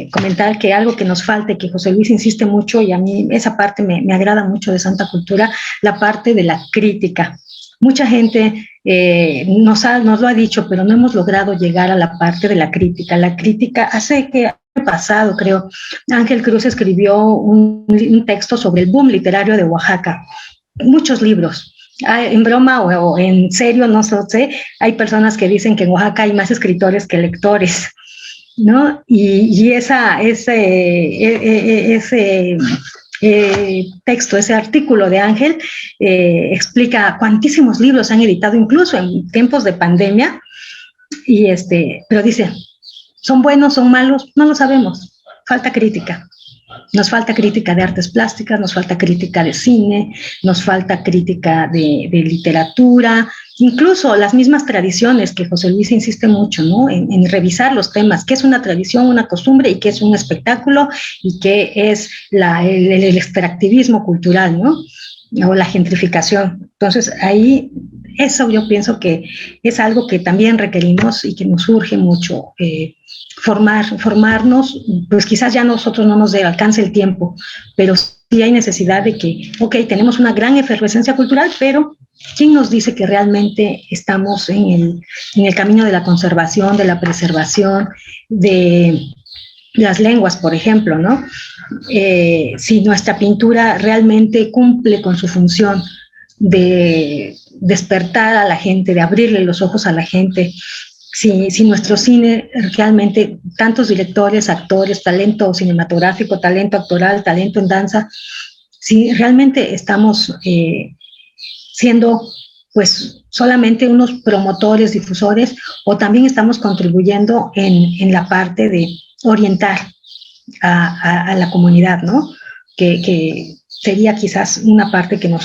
comentar que algo que nos falta y que José Luis insiste mucho, y a mí esa parte me agrada mucho de Santa Cultura, la parte de la crítica. Mucha gente nos lo ha dicho, pero no hemos logrado llegar a la parte de la crítica. La crítica hace que pasado, creo, Ángel Cruz escribió un texto sobre el boom literario de Oaxaca. Muchos libros. En broma o en serio, no sé, hay personas que dicen que en Oaxaca hay más escritores que lectores, ¿no? Y ese texto, ese artículo de Ángel explica cuantísimos libros han editado, incluso en tiempos de pandemia, pero dice, ¿son buenos, son malos? No lo sabemos, falta crítica. Nos falta crítica de artes plásticas, nos falta crítica de cine, nos falta crítica de literatura, incluso las mismas tradiciones que José Luis insiste mucho, ¿no? En revisar los temas, qué es una tradición, una costumbre y qué es un espectáculo y qué es el extractivismo cultural, ¿no? O la gentrificación. Entonces, ahí, eso yo pienso que es algo que también requerimos y que nos urge mucho formarnos, pues quizás ya nosotros no nos alcance el tiempo, pero sí hay necesidad de que, tenemos una gran efervescencia cultural, pero ¿quién nos dice que realmente estamos en el camino de la conservación, de la preservación, de las lenguas, por ejemplo, ¿no? Si nuestra pintura realmente cumple con su función de despertar a la gente, de abrirle los ojos a la gente, si nuestro cine realmente, tantos directores, actores, talento cinematográfico, talento actoral, talento en danza, si realmente estamos siendo pues solamente unos promotores, difusores, o también estamos contribuyendo en la parte de orientar a la comunidad, ¿no? Que sería quizás una parte que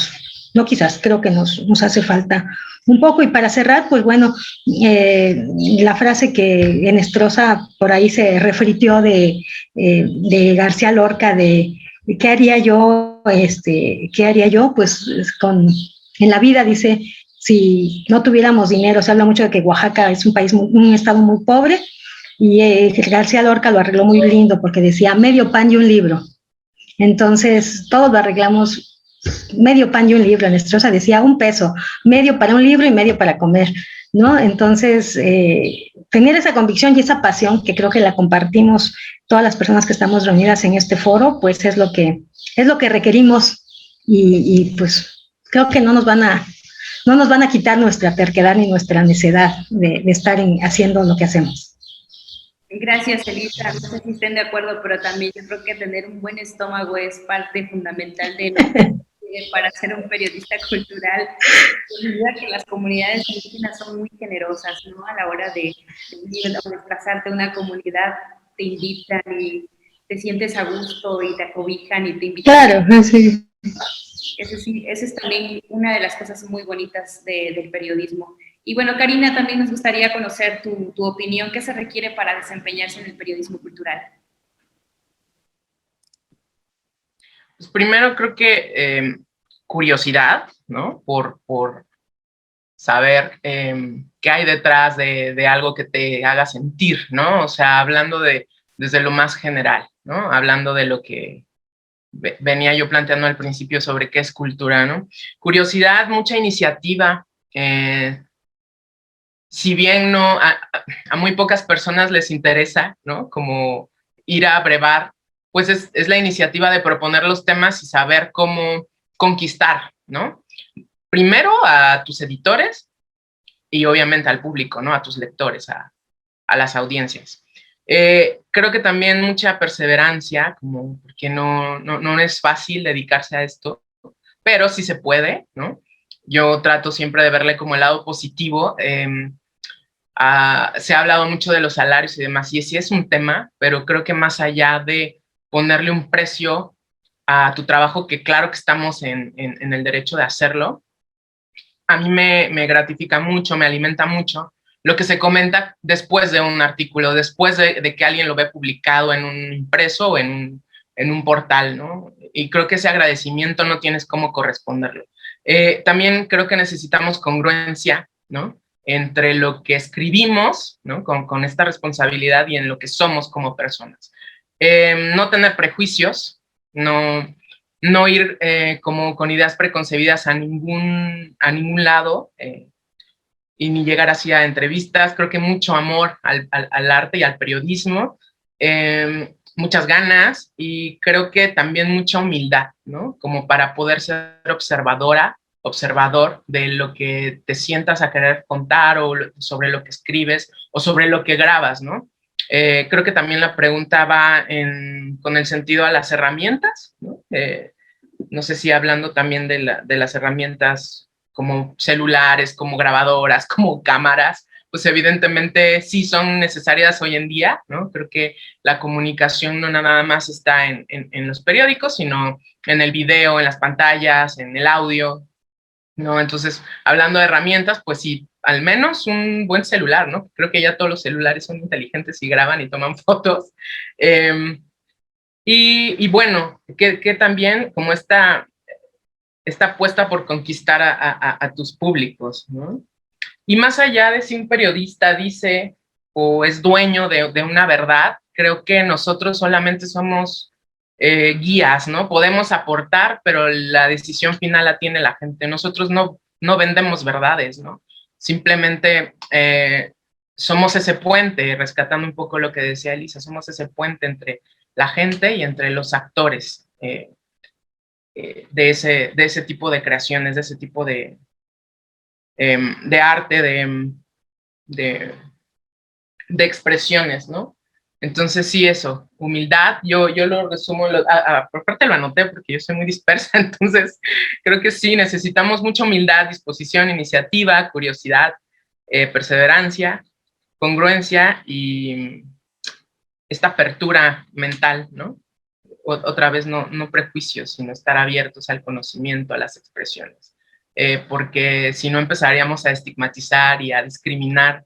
creo que nos hace falta un poco. Y para cerrar, pues bueno, la frase que Enestrosa por ahí se refritió de García Lorca, de ¿qué haría yo? Pues en la vida, dice, si no tuviéramos dinero, se habla mucho de que Oaxaca es un estado muy pobre, y García Lorca lo arregló muy lindo porque decía medio pan y un libro. Entonces, todos lo arreglamos medio pan y un libro. Enestrosa decía $1, medio para un libro y medio para comer, ¿no? Entonces, tener esa convicción y esa pasión, que creo que la compartimos todas las personas que estamos reunidas en este foro, pues es lo que requerimos, y pues creo que no nos van a quitar nuestra terquedad ni nuestra necedad de estar haciendo lo que hacemos. Gracias, Elisa. No sé si estén de acuerdo, pero también yo creo que tener un buen estómago es parte fundamental para ser un periodista cultural. Sin que las comunidades indígenas son muy generosas, ¿no? A la hora de desplazarte a una comunidad, te invitan y te sientes a gusto y te acobijan y te invitan. Claro, sí. Esa es también una de las cosas muy bonitas del periodismo. Y bueno, Karina, también nos gustaría conocer tu opinión. ¿Qué se requiere para desempeñarse en el periodismo cultural? Pues primero creo que curiosidad, ¿no? Por saber qué hay detrás de algo que te haga sentir, ¿no? O sea, hablando desde lo más general, ¿no? Hablando de lo que venía yo planteando al principio sobre qué es cultura, ¿no? Curiosidad, mucha iniciativa. Si bien no, a muy pocas personas les interesa, ¿no? Como ir a brevar, pues es la iniciativa de proponer los temas y saber cómo conquistar, ¿no? Primero a tus editores y obviamente al público, ¿no? A tus lectores, a las audiencias. Creo que también mucha perseverancia, como porque no es fácil dedicarse a esto, pero sí se puede, ¿no? Yo trato siempre de verle como el lado positivo. Se ha hablado mucho de los salarios y demás, y sí es un tema, pero creo que más allá de ponerle un precio a tu trabajo, que claro que estamos en el derecho de hacerlo, a mí me gratifica mucho, me alimenta mucho lo que se comenta después de un artículo, después de que alguien lo ve publicado en un impreso o en un portal, ¿no? Y creo que ese agradecimiento no tienes cómo corresponderlo. También creo que necesitamos congruencia, ¿no? Entre lo que escribimos, ¿no? Con esta responsabilidad y en lo que somos como personas. No tener prejuicios, no ir como con ideas preconcebidas a ningún lado y ni llegar así a entrevistas. Creo que mucho amor al arte y al periodismo, muchas ganas y creo que también mucha humildad, ¿no? Como para poder ser observador de lo que te sientas a querer contar o sobre lo que escribes o sobre lo que grabas, ¿no? Creo que también la pregunta va con el sentido a las herramientas, ¿no? No sé si hablando también de las herramientas como celulares, como grabadoras, como cámaras, pues evidentemente sí son necesarias hoy en día, ¿no? Creo que la comunicación no nada más está en los periódicos, sino en el video, en las pantallas, en el audio, ¿no? Entonces, hablando de herramientas, pues sí, al menos un buen celular, ¿no? Creo que ya todos los celulares son inteligentes y graban y toman fotos. Y bueno, que también como esta apuesta por conquistar a tus públicos, ¿no? Y más allá de si un periodista dice o es dueño de una verdad, creo que nosotros solamente somos guías, ¿no? Podemos aportar, pero la decisión final la tiene la gente. Nosotros no vendemos verdades, ¿no? Simplemente somos ese puente, rescatando un poco lo que decía Elisa, somos ese puente entre la gente y entre los actores de ese tipo de creaciones, de ese tipo de arte, de expresiones, ¿no? Entonces sí, eso, humildad, yo lo resumo, por parte lo anoté porque yo soy muy dispersa, entonces creo que sí, necesitamos mucha humildad, disposición, iniciativa, curiosidad, perseverancia, congruencia y esta apertura mental, ¿no? Otra vez no prejuicios, sino estar abiertos al conocimiento, a las expresiones. Porque si no empezaríamos a estigmatizar y a discriminar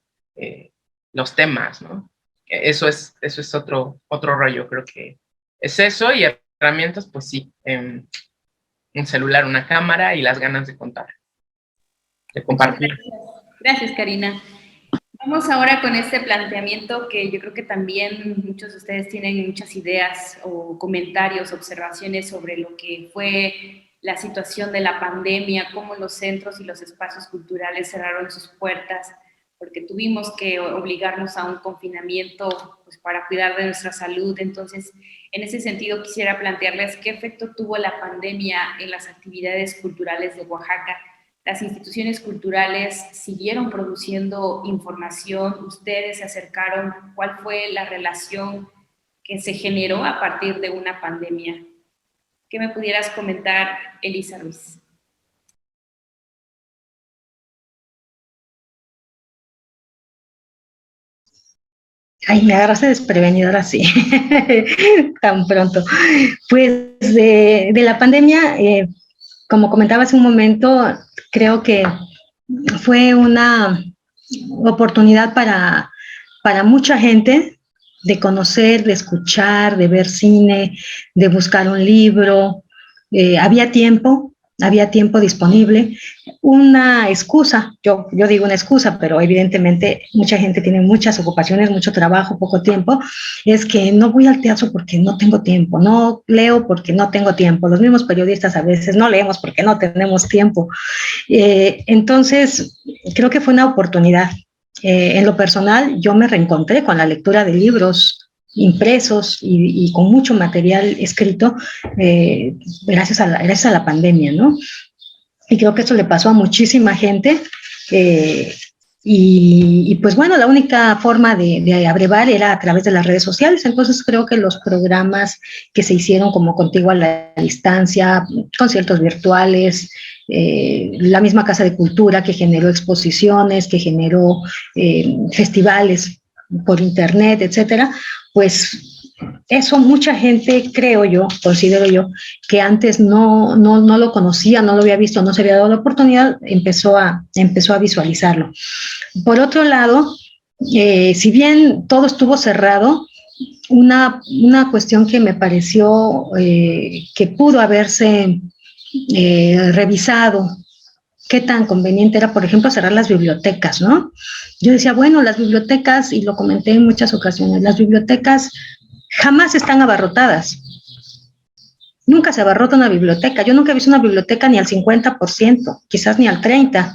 los temas, ¿no? Eso es otro rollo, creo que es eso, y herramientas, pues sí, un celular, una cámara y las ganas de contar, de compartir. Gracias, Karina. Vamos ahora con este planteamiento que yo creo que también muchos de ustedes tienen muchas ideas o comentarios, observaciones sobre lo que fue la situación de la pandemia, cómo los centros y los espacios culturales cerraron sus puertas, porque tuvimos que obligarnos a un confinamiento pues, para cuidar de nuestra salud. Entonces, en ese sentido, quisiera plantearles qué efecto tuvo la pandemia en las actividades culturales de Oaxaca. Las instituciones culturales siguieron produciendo información, ustedes se acercaron, ¿cuál fue la relación que se generó a partir de una pandemia? ¿Qué me pudieras comentar, Elisa Ruiz? Ay, me agarraste desprevenida ahora sí, tan pronto. Pues de la pandemia, como comentaba hace un momento, creo que fue una oportunidad para mucha gente de conocer, de escuchar, de ver cine, de buscar un libro. Había tiempo disponible. Una excusa, yo digo una excusa, pero evidentemente mucha gente tiene muchas ocupaciones, mucho trabajo, poco tiempo, es que no voy al teatro porque no tengo tiempo, no leo porque no tengo tiempo. Los mismos periodistas a veces no leemos porque no tenemos tiempo. Entonces, creo que fue una oportunidad. En lo personal, yo me reencontré con la lectura de libros impresos y con mucho material escrito gracias a la pandemia, ¿no? Y creo que eso le pasó a muchísima gente. Y pues bueno, la única forma de abrevar era a través de las redes sociales. Entonces creo que los programas que se hicieron como Contigo a la Distancia, conciertos virtuales, la misma Casa de Cultura que generó exposiciones, que generó festivales por internet, etcétera, pues eso mucha gente, creo yo, considero yo, que antes no lo conocía, no lo había visto, no se había dado la oportunidad, empezó a visualizarlo. Por otro lado, si bien todo estuvo cerrado, una cuestión que me pareció que pudo haberse revisado, qué tan conveniente era, por ejemplo, cerrar las bibliotecas, ¿no? Yo decía, bueno, las bibliotecas, y lo comenté en muchas ocasiones, las bibliotecas jamás están abarrotadas. Nunca se abarrota una biblioteca. Yo nunca he visto una biblioteca ni al 50%, quizás ni al 30%.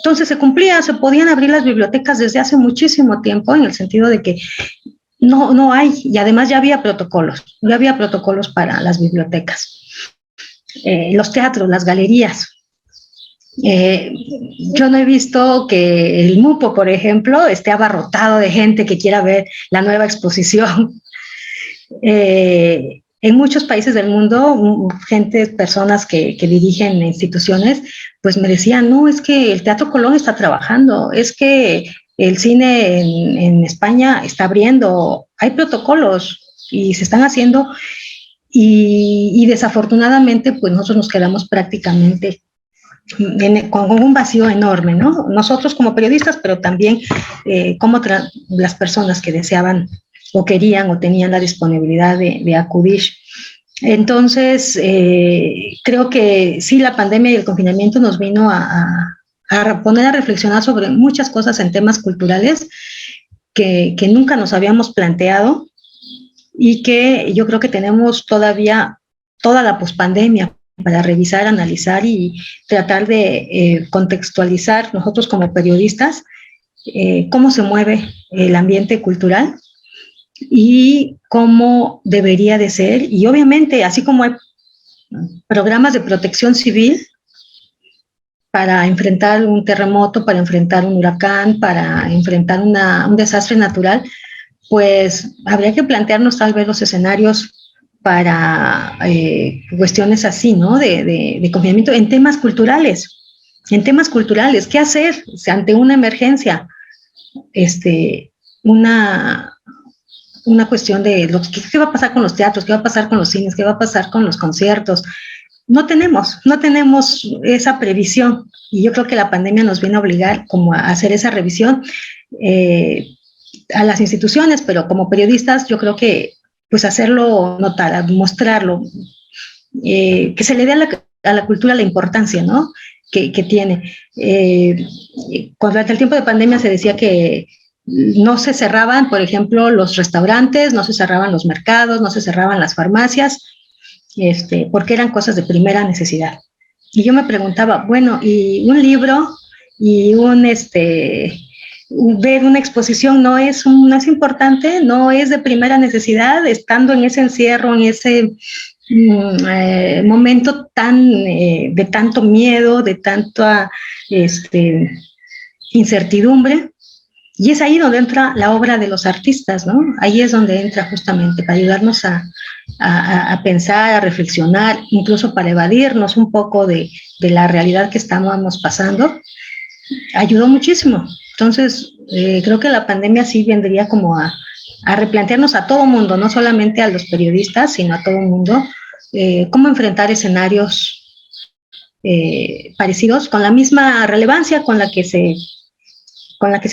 Entonces se cumplía, se podían abrir las bibliotecas desde hace muchísimo tiempo, en el sentido de que no hay, y además ya había protocolos para las bibliotecas. Los teatros, las galerías. Yo no he visto que el MUPO, por ejemplo, esté abarrotado de gente que quiera ver la nueva exposición. En muchos países del mundo, personas que dirigen instituciones, pues me decían, no, es que el Teatro Colón está trabajando, es que el cine en España está abriendo, hay protocolos y se están haciendo, y desafortunadamente pues nosotros nos quedamos prácticamente con un vacío enorme, ¿no? Nosotros como periodistas, pero también como las personas que deseaban o querían o tenían la disponibilidad de acudir. Entonces, creo que sí, la pandemia y el confinamiento nos vino a poner a reflexionar sobre muchas cosas en temas culturales que nunca nos habíamos planteado y que yo creo que tenemos todavía toda la pospandemia para revisar, analizar y tratar de contextualizar nosotros como periodistas cómo se mueve el ambiente cultural y cómo debería de ser. Y obviamente, así como hay programas de protección civil para enfrentar un terremoto, para enfrentar un huracán, para enfrentar un desastre natural, pues habría que plantearnos tal vez los escenarios para cuestiones así, ¿no? De confinamiento en temas culturales. ¿Qué hacer ante una emergencia? Una cuestión de qué va a pasar con los teatros, qué va a pasar con los cines, qué va a pasar con los conciertos. No tenemos esa previsión, y yo creo que la pandemia nos viene a obligar como a hacer esa revisión a las instituciones, pero como periodistas yo creo que pues hacerlo notar, mostrarlo, que se le dé a la cultura la importancia, ¿no? que tiene. Durante el tiempo de pandemia se decía que no se cerraban, por ejemplo, los restaurantes, no se cerraban los mercados, no se cerraban las farmacias, porque eran cosas de primera necesidad. Y yo me preguntaba, bueno, ¿y un libro y ver una exposición no es importante, no es de primera necesidad, estando en ese encierro, en ese momento de tanto miedo, de tanta incertidumbre? Y es ahí donde entra la obra de los artistas, ¿no? Ahí es donde entra justamente para ayudarnos a pensar, a reflexionar, incluso para evadirnos un poco de la realidad que estábamos pasando. Ayudó muchísimo. Entonces, creo que la pandemia sí vendría como a a replantearnos a todo mundo, no solamente a los periodistas, sino a todo mundo, cómo enfrentar escenarios parecidos con la misma relevancia con la que se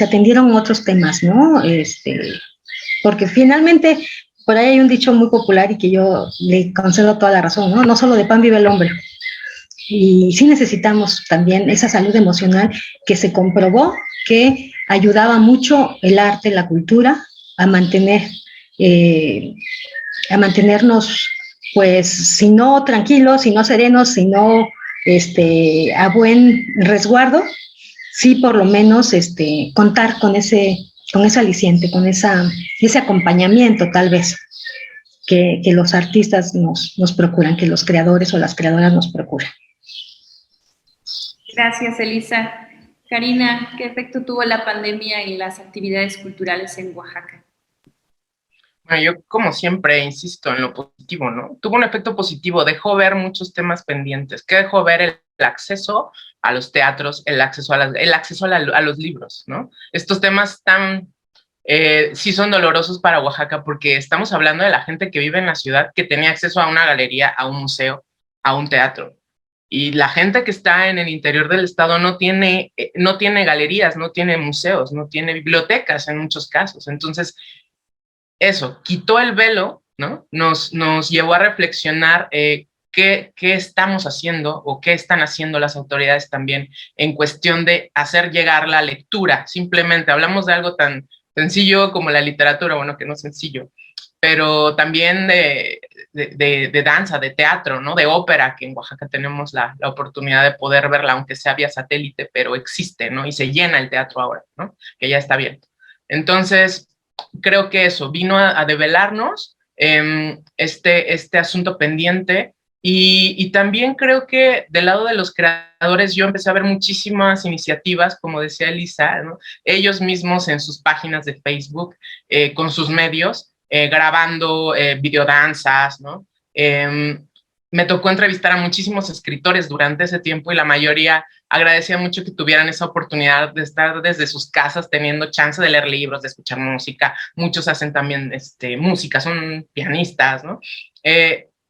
atendieron otros temas, ¿no? Porque finalmente, por ahí hay un dicho muy popular y que yo le concedo toda la razón, ¿no? No solo de pan vive el hombre. Y sí necesitamos también esa salud emocional que se comprobó que ayudaba mucho el arte, la cultura, a mantenernos, pues, si no tranquilos, si no serenos, si no a buen resguardo, sí por lo menos contar con ese aliciente, con ese acompañamiento tal vez que los artistas nos procuran, que los creadores o las creadoras nos procuran. Gracias, Elisa. Karina, ¿qué efecto tuvo la pandemia en las actividades culturales en Oaxaca? Bueno, yo como siempre insisto en lo positivo, ¿no? Tuvo un efecto positivo, dejó ver muchos temas pendientes, que dejó ver el acceso a los teatros, el acceso a los libros, ¿no? Estos temas sí son dolorosos para Oaxaca porque estamos hablando de la gente que vive en la ciudad que tenía acceso a una galería, a un museo, a un teatro. Y la gente que está en el interior del estado no tiene galerías, no tiene museos, no tiene bibliotecas en muchos casos. Entonces, eso, quitó el velo, ¿no? Nos llevó a reflexionar qué estamos haciendo o qué están haciendo las autoridades también en cuestión de hacer llegar la lectura. Simplemente hablamos de algo tan sencillo como la literatura, bueno, que no es sencillo, pero también de danza, de teatro, ¿no? De ópera, que en Oaxaca tenemos la oportunidad de poder verla, aunque sea vía satélite, pero existe, ¿no? Y se llena el teatro ahora, ¿no? Que ya está abierto. Entonces, creo que eso vino a develarnos este asunto pendiente y también creo que del lado de los creadores yo empecé a ver muchísimas iniciativas, como decía Elisa, ¿no? Ellos mismos en sus páginas de Facebook, con sus medios, grabando videodanzas, ¿no? Me tocó entrevistar a muchísimos escritores durante ese tiempo y la mayoría agradecía mucho que tuvieran esa oportunidad de estar desde sus casas teniendo chance de leer libros, de escuchar música. Muchos hacen también música, son pianistas, ¿no?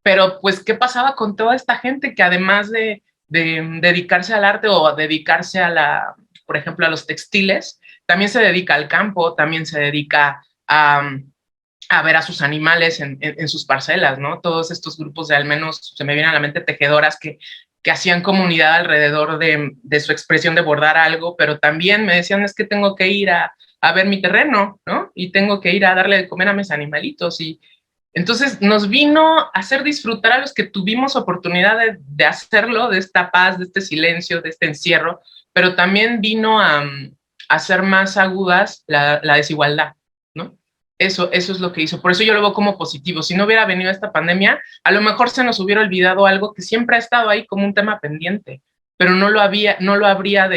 Pero pues, ¿qué pasaba con toda esta gente que además de dedicarse al arte o dedicarse por ejemplo, a los textiles, también se dedica al campo, también se dedica a ver a sus animales en sus parcelas, ¿no? Todos estos grupos de, al menos se me vienen a la mente, tejedoras que hacían comunidad alrededor de su expresión de bordar algo, pero también me decían, es que tengo que ir a ver mi terreno, ¿no? Y tengo que ir a darle de comer a mis animalitos. Y entonces nos vino a hacer disfrutar a los que tuvimos oportunidad de hacerlo, de esta paz, de este silencio, de este encierro, pero también vino a hacer más agudas la desigualdad, ¿no? Eso es lo que hizo. Por eso yo lo veo como positivo. Si no hubiera venido esta pandemia, a lo mejor se nos hubiera olvidado algo que siempre ha estado ahí como un tema pendiente, pero no lo habría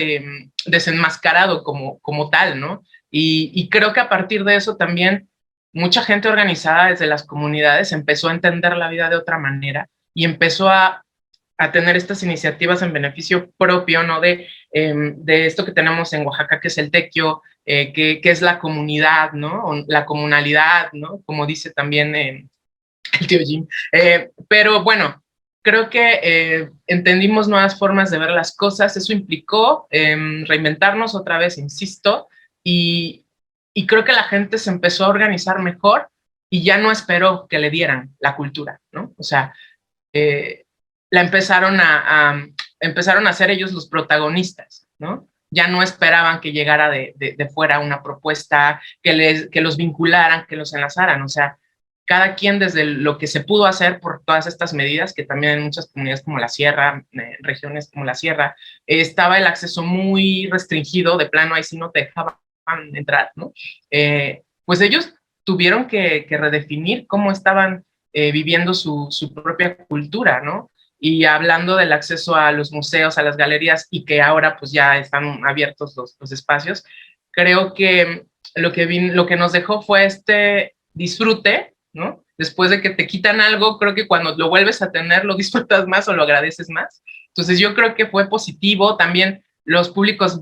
desenmascarado como tal, ¿no? Y creo que a partir de eso también mucha gente organizada desde las comunidades empezó a entender la vida de otra manera y empezó a tener estas iniciativas en beneficio propio, ¿no? De esto que tenemos en Oaxaca, que es el tequio, que es la comunidad, ¿no? O la comunalidad, ¿no? Como dice también el tío Jim. Pero bueno, creo que entendimos nuevas formas de ver las cosas. Eso implicó reinventarnos otra vez, insisto, y creo que la gente se empezó a organizar mejor y ya no esperó que le dieran la cultura, ¿no? O sea, la empezaron a ser ellos los protagonistas, ¿no? Ya no esperaban que llegara de fuera una propuesta, que los vincularan, que los enlazaran, o sea, cada quien desde lo que se pudo hacer por todas estas medidas, que también en muchas comunidades como la Sierra, regiones como la Sierra, estaba el acceso muy restringido, de plano ahí sí no te dejaban entrar, ¿no? Pues ellos tuvieron que redefinir cómo estaban viviendo su propia cultura, ¿no? Y hablando del acceso a los museos, a las galerías, y que ahora pues ya están abiertos los espacios, creo que lo que nos dejó fue este disfrute, ¿no? Después de que te quitan algo, creo que cuando lo vuelves a tener, lo disfrutas más o lo agradeces más. Entonces yo creo que fue positivo. También los públicos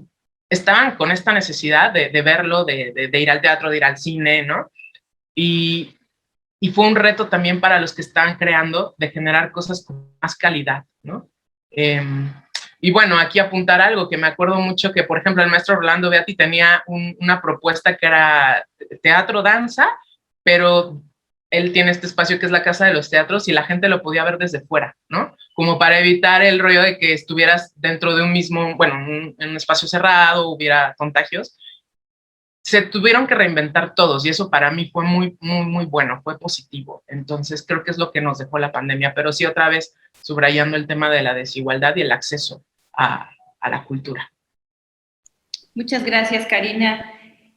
estaban con esta necesidad de verlo, de ir al teatro, de ir al cine, ¿no? y fue un reto también para los que estaban creando de generar cosas con más calidad, ¿no? Y bueno, aquí apuntar algo que me acuerdo mucho que, por ejemplo, el maestro Rolando Beati tenía una propuesta que era teatro, danza, pero él tiene este espacio que es la Casa de los Teatros y la gente lo podía ver desde fuera, ¿no? Como para evitar el rollo de que estuvieras dentro de un mismo, bueno, en un espacio cerrado, hubiera contagios. Se tuvieron que reinventar todos y eso para mí fue muy, muy, muy bueno, fue positivo. Entonces creo que es lo que nos dejó la pandemia, pero sí otra vez subrayando el tema de la desigualdad y el acceso a la cultura. Muchas gracias, Karina.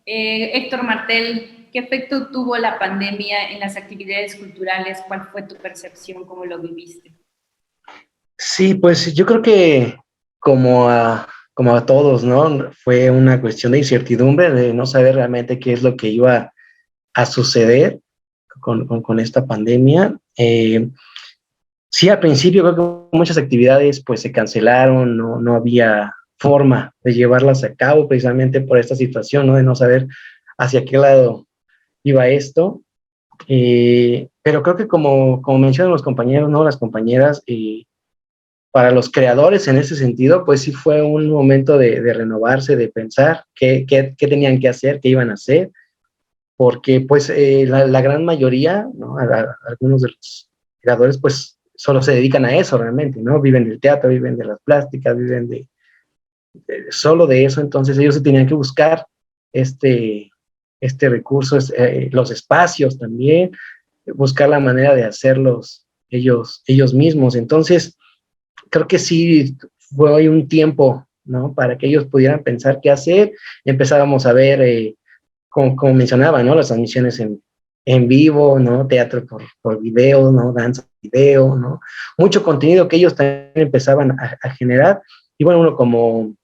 Héctor Martel, ¿qué efecto tuvo la pandemia en las actividades culturales? ¿Cuál fue tu percepción? ¿Cómo lo viviste? Sí, pues yo creo que como a todos, ¿no? Fue una cuestión de incertidumbre, de no saber realmente qué es lo que iba a suceder con esta pandemia. Sí, al principio creo que muchas actividades pues se cancelaron, no había forma de llevarlas a cabo precisamente por esta situación, ¿no? De no saber hacia qué lado iba esto. Pero creo que como mencionan los compañeros, ¿no? Las compañeras, para los creadores en ese sentido, pues sí fue un momento de renovarse, de pensar qué tenían que hacer, qué iban a hacer, porque pues la gran mayoría, ¿no? Algunos de los creadores pues solo se dedican a eso realmente, ¿no? Viven del teatro, viven de las plásticas, viven solo de eso, entonces ellos se tenían que buscar este recurso, los espacios también, buscar la manera de hacerlos ellos mismos. Entonces, creo que sí fue un tiempo, ¿no? Para que ellos pudieran pensar qué hacer. Empezábamos a ver, como mencionaba, ¿no? Las transmisiones en vivo, ¿no? Teatro por video, ¿no? Danza por video, ¿no? Mucho contenido que ellos también empezaban a generar. Y bueno, uno como,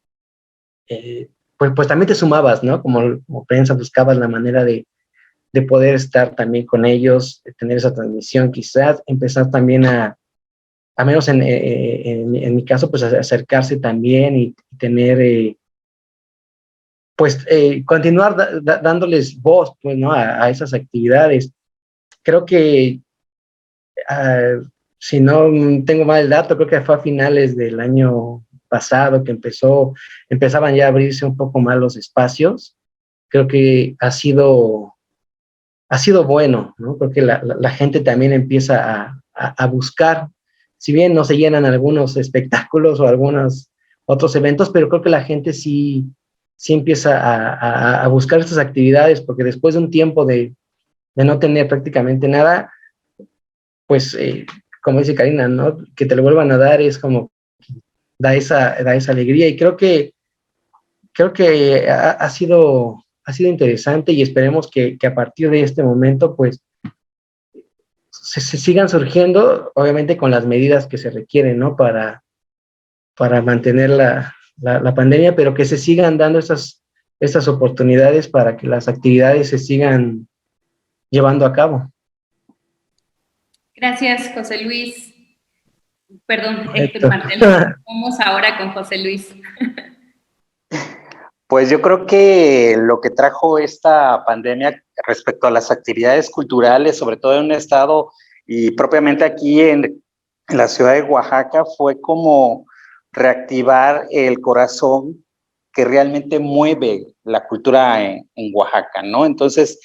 pues también te sumabas, ¿no? Como prensa buscabas la manera de poder estar también con ellos, de tener esa transmisión quizás, empezar también a menos en mi caso, pues acercarse también y tener, continuar dándoles voz, pues, ¿no? A esas actividades. Creo que, si no tengo mal el dato, creo que fue a finales del año pasado que empezaban ya a abrirse un poco más los espacios. Creo que ha sido bueno, ¿no? Creo que la gente también empieza a buscar, si bien no se llenan algunos espectáculos o algunos otros eventos, pero creo que la gente sí empieza a buscar estas actividades, porque después de un tiempo de no tener prácticamente nada, pues, como dice Karina, ¿no? Que te lo vuelvan a dar es como, da esa alegría, y creo que ha sido interesante, y esperemos que a partir de este momento, pues, se sigan surgiendo, obviamente con las medidas que se requieren, ¿no? Para mantener la pandemia, pero que se sigan dando estas oportunidades para que las actividades se sigan llevando a cabo. Gracias, José Luis. Perdón, Héctor Martel. Vamos ahora con José Luis. Pues yo creo que lo que trajo esta pandemia respecto a las actividades culturales, sobre todo en un estado y propiamente aquí en la ciudad de Oaxaca, fue como reactivar el corazón que realmente mueve la cultura en Oaxaca, ¿no? Entonces,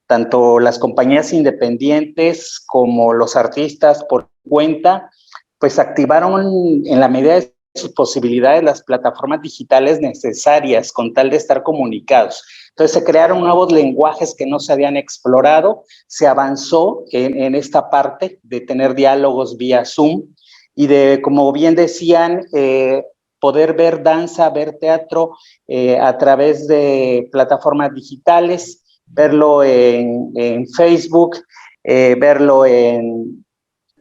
tanto las compañías independientes como los artistas por cuenta, pues activaron en la medida de sus posibilidades las plataformas digitales necesarias con tal de estar comunicados. Entonces se crearon nuevos lenguajes que no se habían explorado, se avanzó en esta parte de tener diálogos vía Zoom y de, como bien decían, poder ver danza, ver teatro a través de plataformas digitales, verlo en Facebook, verlo en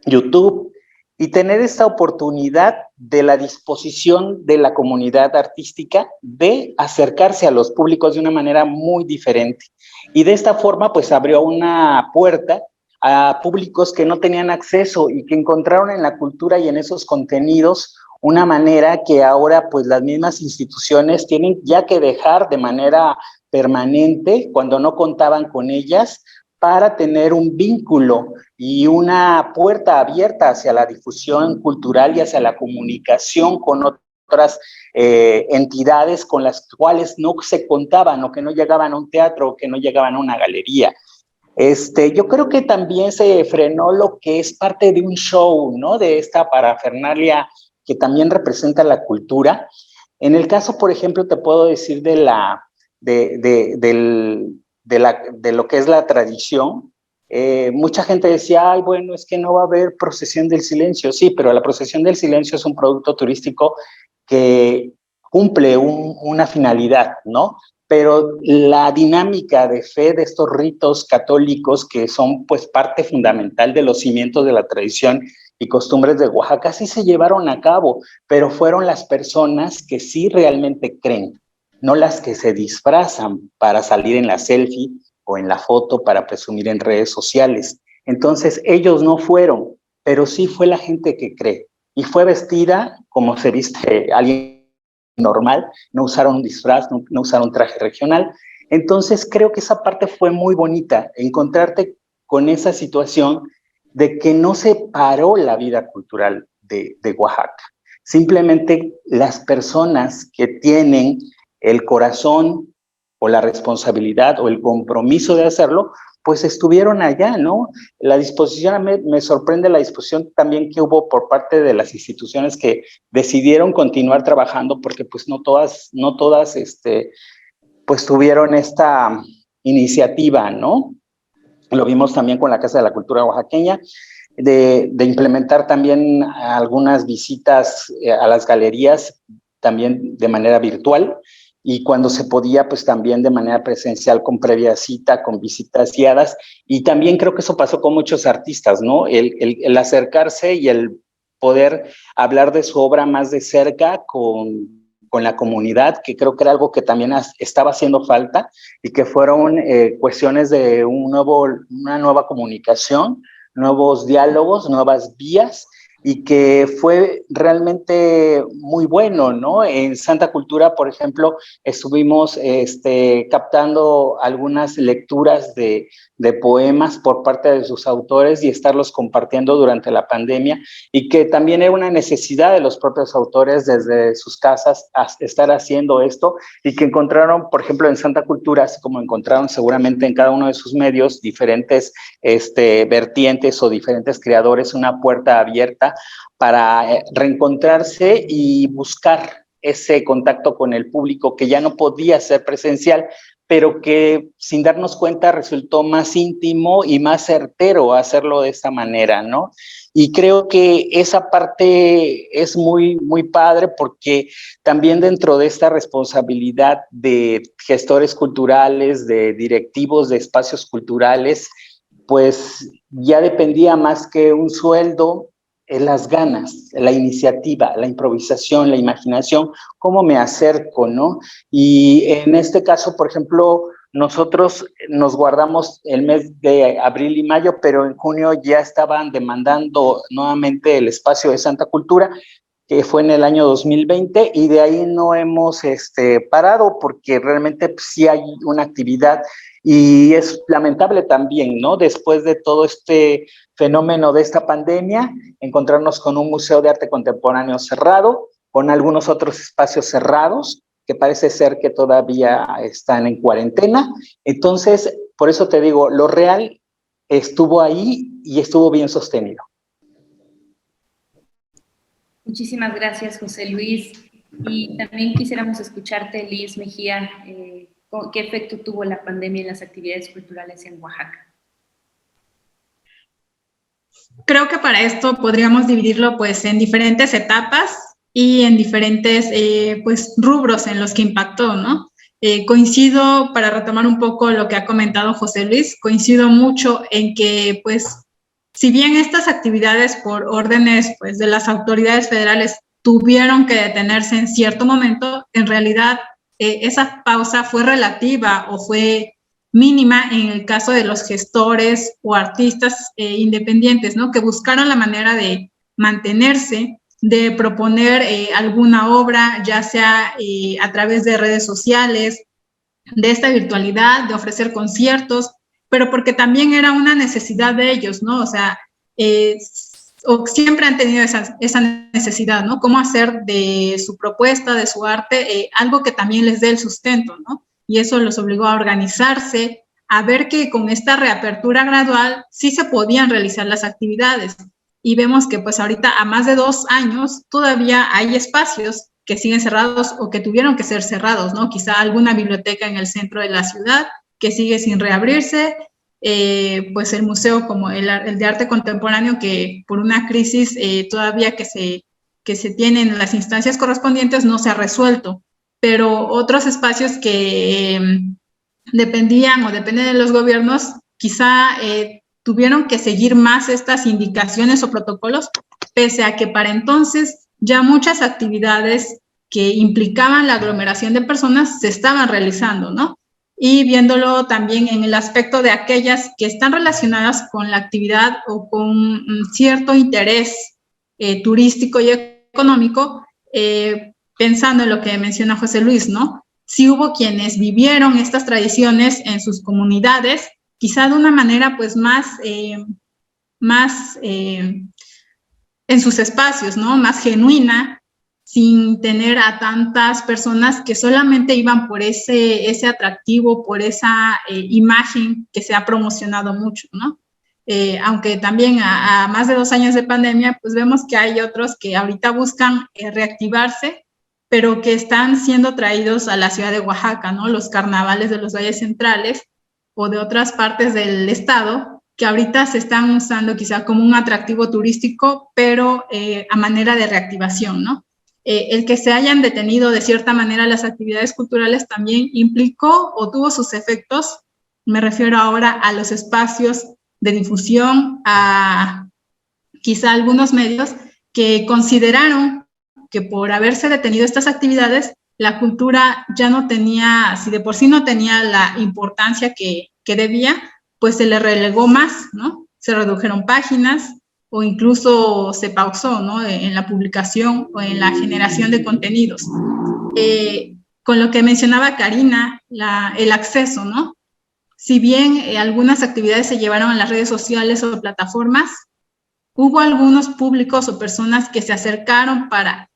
YouTube, y tener esta oportunidad de la disposición de la comunidad artística de acercarse a los públicos de una manera muy diferente. Y de esta forma, pues abrió una puerta a públicos que no tenían acceso y que encontraron en la cultura y en esos contenidos una manera que ahora, pues las mismas instituciones tienen ya que dejar de manera permanente, cuando no contaban con ellas, para tener un vínculo y una puerta abierta hacia la difusión cultural y hacia la comunicación con otras entidades con las cuales no se contaban o que no llegaban a un teatro o que no llegaban a una galería. Yo creo que también se frenó lo que es parte de un show, ¿no? De esta parafernalia que también representa la cultura. En el caso, por ejemplo, te puedo decir de lo que es la tradición. Mucha gente decía, ay, bueno, es que no va a haber procesión del silencio. Sí, pero la procesión del silencio es un producto turístico que cumple una finalidad, ¿no? Pero la dinámica de fe de estos ritos católicos que son pues parte fundamental de los cimientos de la tradición y costumbres de Oaxaca sí se llevaron a cabo, pero fueron las personas que sí realmente creen, no las que se disfrazan para salir en la selfie o en la foto para presumir en redes sociales. Entonces ellos no fueron, pero sí fue la gente que cree y fue vestida como se viste alguien normal, no usaron un disfraz, no usaron un traje regional. Entonces creo que esa parte fue muy bonita, encontrarte con esa situación de que no se paró la vida cultural de Oaxaca. Simplemente las personas que tienen el corazón o la responsabilidad o el compromiso de hacerlo, pues estuvieron allá, ¿no? La disposición, me sorprende la disposición también que hubo por parte de las instituciones que decidieron continuar trabajando, porque pues no todas, pues tuvieron esta iniciativa, ¿no? Lo vimos también con la Casa de la Cultura Oaxaqueña, de implementar también algunas visitas a las galerías, también de manera virtual, y cuando se podía, pues también de manera presencial con previa cita, con visitas guiadas, y también creo que eso pasó con muchos artistas, ¿no? El acercarse y el poder hablar de su obra más de cerca con la comunidad, que creo que era algo que también estaba haciendo falta, y que fueron cuestiones de una nueva comunicación, nuevos diálogos, nuevas vías, y que fue realmente muy bueno, ¿no? En Santa Cultura, por ejemplo, estuvimos captando algunas lecturas de poemas por parte de sus autores y estarlos compartiendo durante la pandemia, y que también era una necesidad de los propios autores desde sus casas estar haciendo esto, y que encontraron, por ejemplo, en Santa Cultura, así como encontraron seguramente en cada uno de sus medios, diferentes vertientes o diferentes creadores, una puerta abierta para reencontrarse y buscar ese contacto con el público que ya no podía ser presencial, pero que sin darnos cuenta resultó más íntimo y más certero hacerlo de esta manera, ¿no? Y creo que esa parte es muy, muy padre, porque también dentro de esta responsabilidad de gestores culturales, de directivos de espacios culturales, pues ya dependía más que un sueldo, las ganas, la iniciativa, la improvisación, la imaginación, cómo me acerco, ¿no? Y en este caso, por ejemplo, nosotros nos guardamos el mes de abril y mayo, pero en junio ya estaban demandando nuevamente el espacio de Santa Cultura, que fue en el año 2020, y de ahí no hemos parado, porque realmente pues, sí hay una actividad, y es lamentable también, ¿no? Después de todo este fenómeno de esta pandemia, encontrarnos con un museo de arte contemporáneo cerrado, con algunos otros espacios cerrados, que parece ser que todavía están en cuarentena. Entonces, por eso te digo, lo real estuvo ahí y estuvo bien sostenido. Muchísimas gracias, José Luis. Y también quisiéramos escucharte, Liz Mejía, ¿qué efecto tuvo la pandemia en las actividades culturales en Oaxaca? Creo que para esto podríamos dividirlo pues en diferentes etapas y en diferentes pues rubros en los que impactó, ¿no? Coincido, para retomar un poco lo que ha comentado José Luis, coincido mucho en que pues si bien estas actividades por órdenes pues de las autoridades federales tuvieron que detenerse en cierto momento, en realidad esa pausa fue relativa o fue mínima en el caso de los gestores o artistas independientes, ¿no? Que buscaron la manera de mantenerse, de proponer alguna obra, ya sea a través de redes sociales, de esta virtualidad, de ofrecer conciertos, pero porque también era una necesidad de ellos, ¿no? O sea, o siempre han tenido esa necesidad, ¿no? Cómo hacer de su propuesta, de su arte, algo que también les dé el sustento, ¿no? Y eso los obligó a organizarse, a ver que con esta reapertura gradual sí se podían realizar las actividades. Y vemos que pues ahorita a más de 2 años todavía hay espacios que siguen cerrados o que tuvieron que ser cerrados, ¿no? Quizá alguna biblioteca en el centro de la ciudad que sigue sin reabrirse, pues el museo como el de arte contemporáneo que por una crisis todavía que se tienen las instancias correspondientes no se ha resuelto, pero otros espacios que dependían o dependen de los gobiernos quizá tuvieron que seguir más estas indicaciones o protocolos, pese a que para entonces ya muchas actividades que implicaban la aglomeración de personas se estaban realizando, ¿no? Y viéndolo también en el aspecto de aquellas que están relacionadas con la actividad o con cierto interés turístico y económico, pensando en lo que menciona José Luis, ¿no? Sí hubo quienes vivieron estas tradiciones en sus comunidades, quizá de una manera pues más en sus espacios, ¿no? Más genuina, sin tener a tantas personas que solamente iban por ese atractivo, por esa imagen que se ha promocionado mucho, ¿no? Aunque también a más de 2 años de pandemia, pues vemos que hay otros que ahorita buscan reactivarse, pero que están siendo traídos a la ciudad de Oaxaca, ¿no? Los carnavales de los valles centrales o de otras partes del estado, que ahorita se están usando quizá como un atractivo turístico, pero a manera de reactivación, ¿no? El que se hayan detenido de cierta manera las actividades culturales también implicó o tuvo sus efectos, me refiero ahora a los espacios de difusión, a quizá algunos medios que consideraron que por haberse detenido estas actividades, la cultura ya no tenía, si de por sí no tenía la importancia que debía, pues se le relegó más, ¿no? Se redujeron páginas o incluso se pausó, ¿no? En la publicación o en la generación de contenidos. Con lo que mencionaba Karina, el acceso, ¿no? Si bien algunas actividades se llevaron a las redes sociales o plataformas, hubo algunos públicos o personas que se acercaron para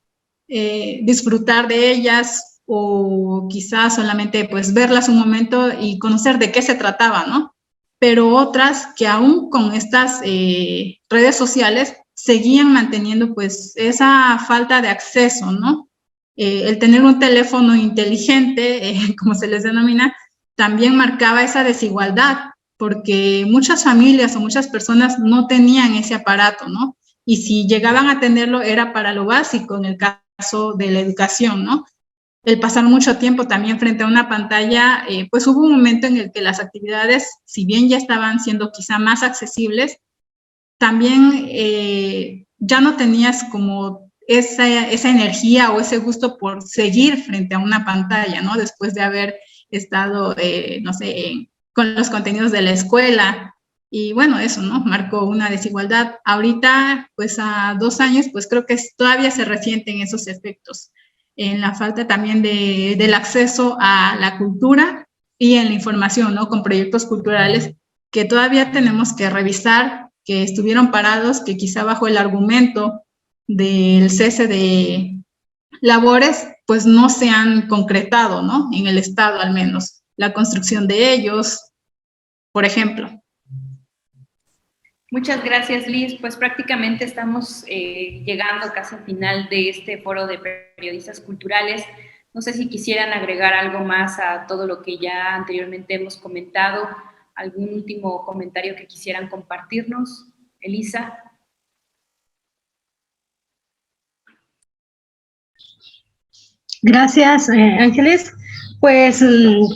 disfrutar de ellas o quizás solamente pues verlas un momento y conocer de qué se trataba, ¿no? Pero otras que aún con estas redes sociales seguían manteniendo pues esa falta de acceso, ¿no? El tener un teléfono inteligente, como se les denomina, también marcaba esa desigualdad, porque muchas familias o muchas personas no tenían ese aparato, ¿no? Y si llegaban a tenerlo era para lo básico, en el caso de la educación, ¿no? El pasar mucho tiempo también frente a una pantalla, pues hubo un momento en el que las actividades, si bien ya estaban siendo quizá más accesibles, también ya no tenías como esa energía o ese gusto por seguir frente a una pantalla, ¿no? Después de haber estado, no sé, con los contenidos de la escuela. Y bueno, eso, ¿no? Marcó una desigualdad. Ahorita, pues a 2 años, pues creo que todavía se resienten esos efectos en la falta también del acceso a la cultura y en la información, ¿no? Con proyectos culturales que todavía tenemos que revisar, que estuvieron parados, que quizá bajo el argumento del cese de labores, pues no se han concretado, ¿no? En el Estado al menos, la construcción de ellos, por ejemplo. Muchas gracias, Liz. Pues prácticamente estamos llegando casi al final de este foro de periodistas culturales. No sé si quisieran agregar algo más a todo lo que ya anteriormente hemos comentado, algún último comentario que quisieran compartirnos. Elisa. Gracias, Ángeles. Pues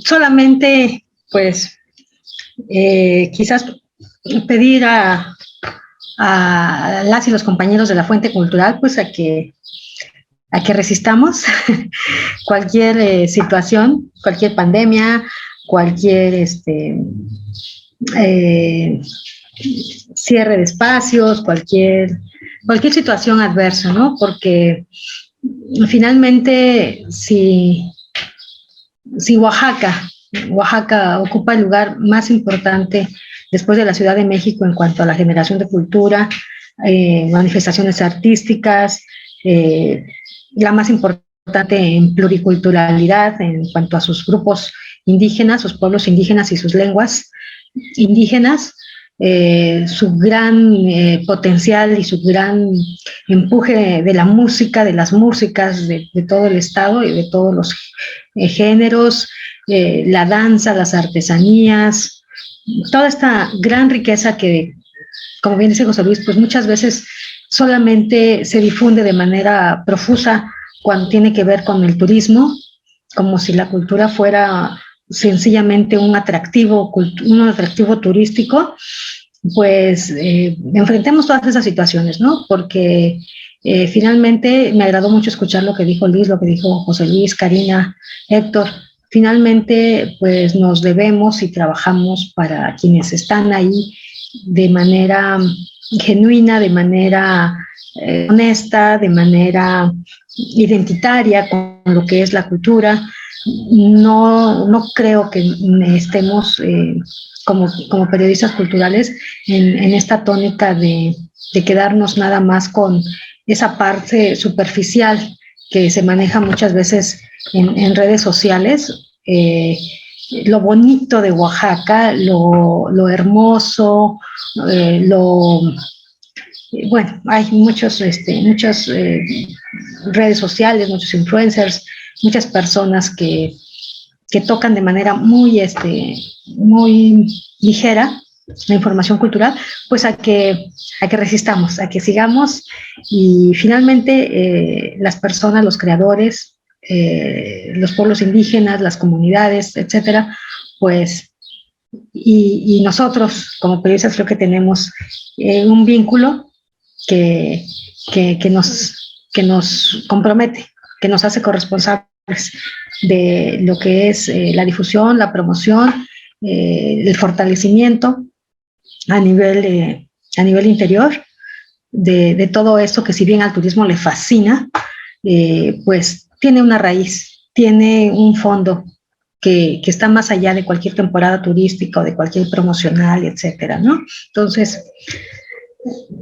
solamente, pues, quizás pedir a las y los compañeros de la Fuente Cultural, pues a que resistamos cualquier situación, cualquier pandemia, cualquier cierre de espacios, cualquier situación adversa, ¿no? Porque finalmente, si Oaxaca Oaxaca ocupa el lugar más importante después de la Ciudad de México en cuanto a la generación de cultura, manifestaciones artísticas, la más importante en pluriculturalidad en cuanto a sus grupos indígenas, sus pueblos indígenas y sus lenguas indígenas, su gran potencial y su gran empuje de la música, de las músicas de todo el estado y de todos los géneros, la danza, las artesanías, toda esta gran riqueza que, como bien dice José Luis, pues muchas veces solamente se difunde de manera profusa cuando tiene que ver con el turismo, como si la cultura fuera sencillamente un atractivo turístico, pues enfrentemos todas esas situaciones, ¿no? Porque finalmente me agradó mucho escuchar lo que dijo Liz, lo que dijo José Luis, Karina, Héctor. Finalmente, pues nos debemos y trabajamos para quienes están ahí de manera genuina, de manera honesta, de manera identitaria con lo que es la cultura. No creo que estemos como periodistas culturales en esta tónica de quedarnos nada más con esa parte superficial que se maneja muchas veces en redes sociales. Lo bonito de Oaxaca, lo hermoso, bueno, hay muchas redes sociales, muchos influencers, muchas personas que tocan de manera muy ligera la información cultural, pues a que resistamos, a que sigamos y finalmente las personas, los creadores, los pueblos indígenas, las comunidades, etcétera, pues y nosotros como periodistas creo que tenemos un vínculo que nos compromete, que nos hace corresponsables de lo que es la difusión, la promoción, el fortalecimiento a nivel interior de todo esto que si bien al turismo le fascina, pues tiene una raíz, tiene un fondo que está más allá de cualquier temporada turística o de cualquier promocional, etcétera, ¿no? Entonces,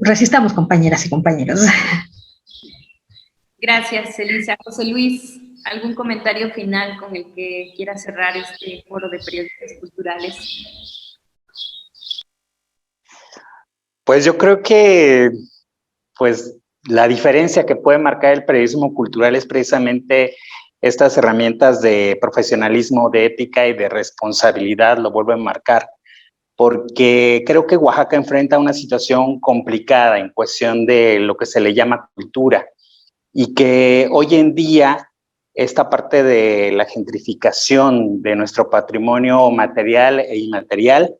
resistamos, compañeras y compañeros. Gracias, Elisa. José Luis, ¿algún comentario final con el que quiera cerrar este foro de periodistas culturales? Pues yo creo que pues, la diferencia que puede marcar el periodismo cultural es precisamente estas herramientas de profesionalismo, de ética y de responsabilidad, lo vuelvo a marcar, porque creo que Oaxaca enfrenta una situación complicada en cuestión de lo que se le llama cultura, y que hoy en día esta parte de la gentrificación de nuestro patrimonio material e inmaterial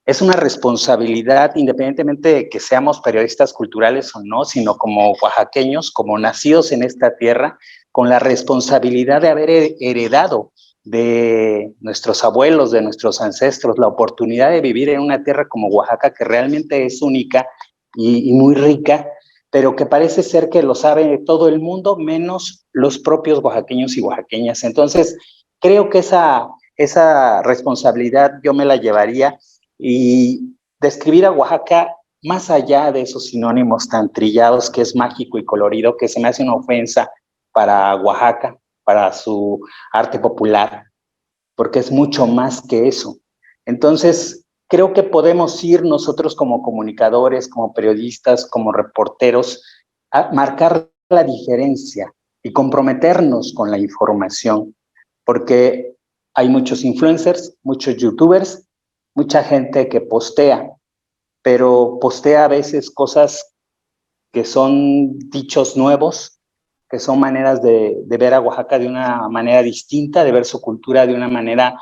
es una responsabilidad, independientemente de que seamos periodistas culturales o no, sino como oaxaqueños, como nacidos en esta tierra, con la responsabilidad de haber heredado de nuestros abuelos, de nuestros ancestros, la oportunidad de vivir en una tierra como Oaxaca, que realmente es única y muy rica, pero que parece ser que lo sabe todo el mundo, menos los propios oaxaqueños y oaxaqueñas. Entonces, creo que esa responsabilidad yo me la llevaría, y describir a Oaxaca más allá de esos sinónimos tan trillados que es mágico y colorido, que se me hace una ofensa para Oaxaca, para su arte popular, porque es mucho más que eso. Entonces, creo que podemos ir nosotros como comunicadores, como periodistas, como reporteros, a marcar la diferencia y comprometernos con la información, porque hay muchos influencers, muchos youtubers, mucha gente que postea, pero postea a veces cosas que son dichos nuevos, que son maneras de ver a Oaxaca de una manera distinta, de ver su cultura de una manera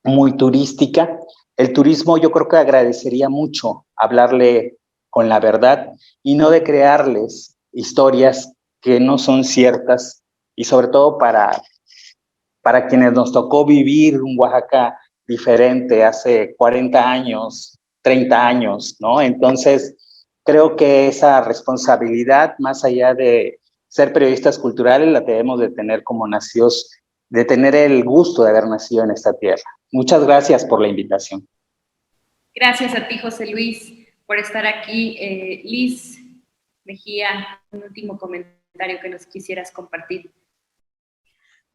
muy turística. El turismo yo creo que agradecería mucho hablarle con la verdad y no de crearles historias que no son ciertas, y sobre todo para quienes nos tocó vivir un Oaxaca diferente hace 40 años, 30 años, ¿no? Entonces, creo que esa responsabilidad, más allá de ser periodistas culturales, la debemos de tener como nacidos de tener el gusto de haber nacido en esta tierra. Muchas gracias por la invitación. Gracias a ti, José Luis, por estar aquí. Liz Mejía, un último comentario que nos quisieras compartir.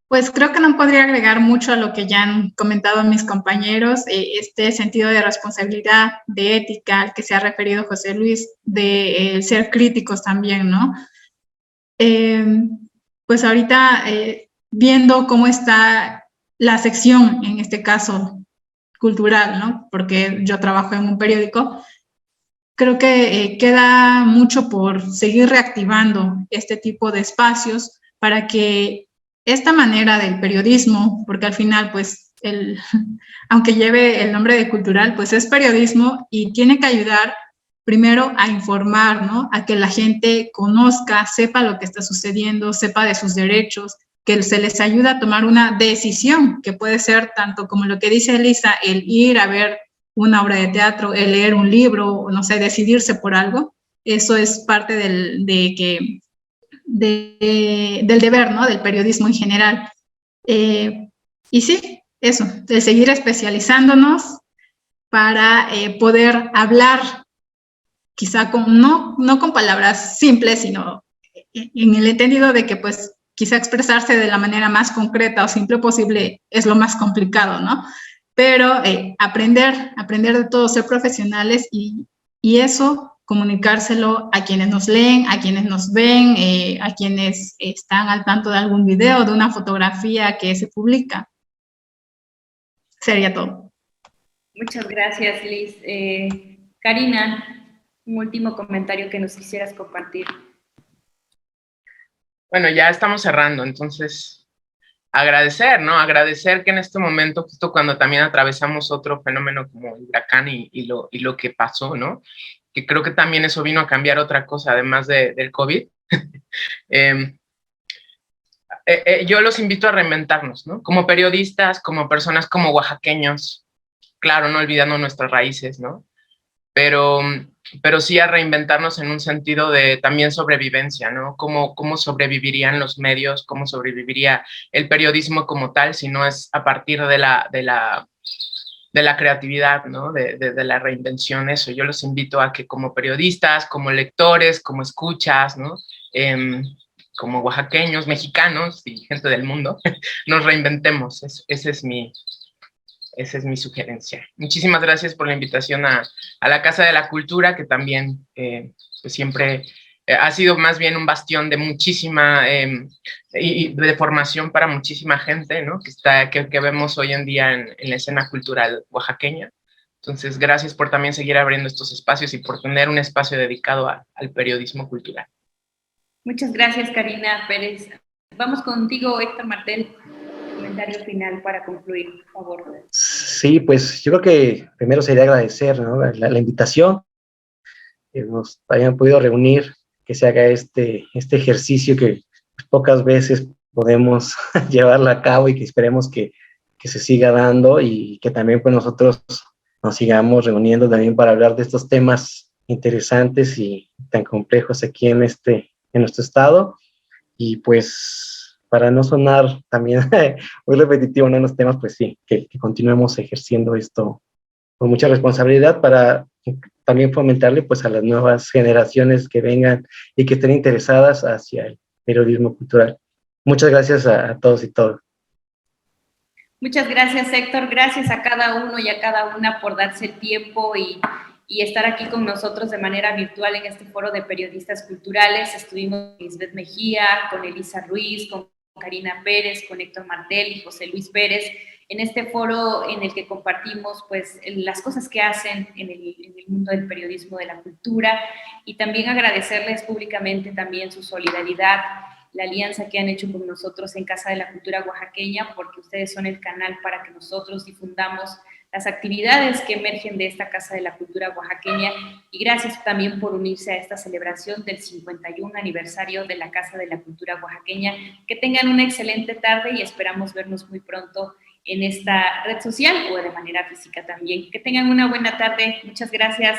Pues creo que no podría agregar mucho a lo que ya han comentado mis compañeros, este sentido de responsabilidad, de ética al que se ha referido José Luis, de ser críticos también, ¿no? Pues ahorita viendo cómo está la sección, en este caso cultural, ¿no? Porque yo trabajo en un periódico, creo que queda mucho por seguir reactivando este tipo de espacios para que esta manera del periodismo, porque al final, pues, aunque lleve el nombre de cultural, pues es periodismo y tiene que ayudar primero a informar, ¿no? A que la gente conozca, sepa lo que está sucediendo, sepa de sus derechos, que se les ayuda a tomar una decisión, que puede ser tanto como lo que dice Elisa, el ir a ver una obra de teatro, el leer un libro, no sé, decidirse por algo. Eso es parte del deber, ¿no? Del periodismo en general. Y sí, eso, de seguir especializándonos para poder hablar, quizá no con palabras simples, sino en el entendido de que, pues, quizá expresarse de la manera más concreta o simple posible es lo más complicado, ¿no? Pero aprender de todo, ser profesionales y eso comunicárselo a quienes nos leen, a quienes nos ven, a quienes están al tanto de algún video, de una fotografía que se publica. Sería todo. Muchas gracias, Liz. Karina, un último comentario que nos quisieras compartir. Bueno, ya estamos cerrando, entonces agradecer, ¿no? Agradecer que en este momento, justo cuando también atravesamos otro fenómeno como el huracán y lo que pasó, ¿no? Que creo que también eso vino a cambiar otra cosa, además del COVID. Yo los invito a reinventarnos, ¿no? Como periodistas, como personas, como oaxaqueños, claro, no olvidando nuestras raíces, ¿no? Pero sí a reinventarnos en un sentido de también sobrevivencia, ¿no? ¿Cómo sobrevivirían los medios? ¿Cómo sobreviviría el periodismo como tal si no es a partir de la creatividad, ¿no? De la reinvención, eso. Yo los invito a que como periodistas, como lectores, como escuchas, ¿no? Como oaxaqueños, mexicanos y gente del mundo, nos reinventemos. Esa es mi sugerencia. Muchísimas gracias por la invitación a la Casa de la Cultura, que también pues siempre ha sido más bien un bastión de muchísima y de formación para muchísima gente, ¿no? que vemos hoy en día en la escena cultural oaxaqueña. Entonces, gracias por también seguir abriendo estos espacios y por tener un espacio dedicado al periodismo cultural. Muchas gracias, Karina Pérez. Vamos contigo, Héctor Martel. Comentario final para concluir, por favor. Sí, pues yo creo que primero sería agradecer, ¿no? la invitación, que nos hayan podido reunir, que se haga este ejercicio que pocas veces podemos llevarlo a cabo y que esperemos que se siga dando y que también pues nosotros nos sigamos reuniendo también para hablar de estos temas interesantes y tan complejos aquí en nuestro estado. Y pues para no sonar también muy repetitivo en los temas, pues sí, que continuemos ejerciendo esto con mucha responsabilidad para también fomentarle pues a las nuevas generaciones que vengan y que estén interesadas hacia el periodismo cultural. Muchas gracias a todos y todas. Muchas gracias, Héctor. Gracias a cada uno y a cada una por darse el tiempo y estar aquí con nosotros de manera virtual en este foro de periodistas culturales. Estuvimos con Lisbeth Mejía, con Elisa Ruiz, con Karina Pérez, con Héctor Martel y José Luis Pérez, en este foro en el que compartimos pues las cosas que hacen en el mundo del periodismo, de la cultura, y también agradecerles públicamente también su solidaridad, la alianza que han hecho con nosotros en Casa de la Cultura Oaxaqueña, porque ustedes son el canal para que nosotros difundamos las actividades que emergen de esta Casa de la Cultura Oaxaqueña, y gracias también por unirse a esta celebración del 51 aniversario de la Casa de la Cultura Oaxaqueña. Que tengan una excelente tarde y esperamos vernos muy pronto en esta red social o de manera física también. Que tengan una buena tarde. Muchas gracias.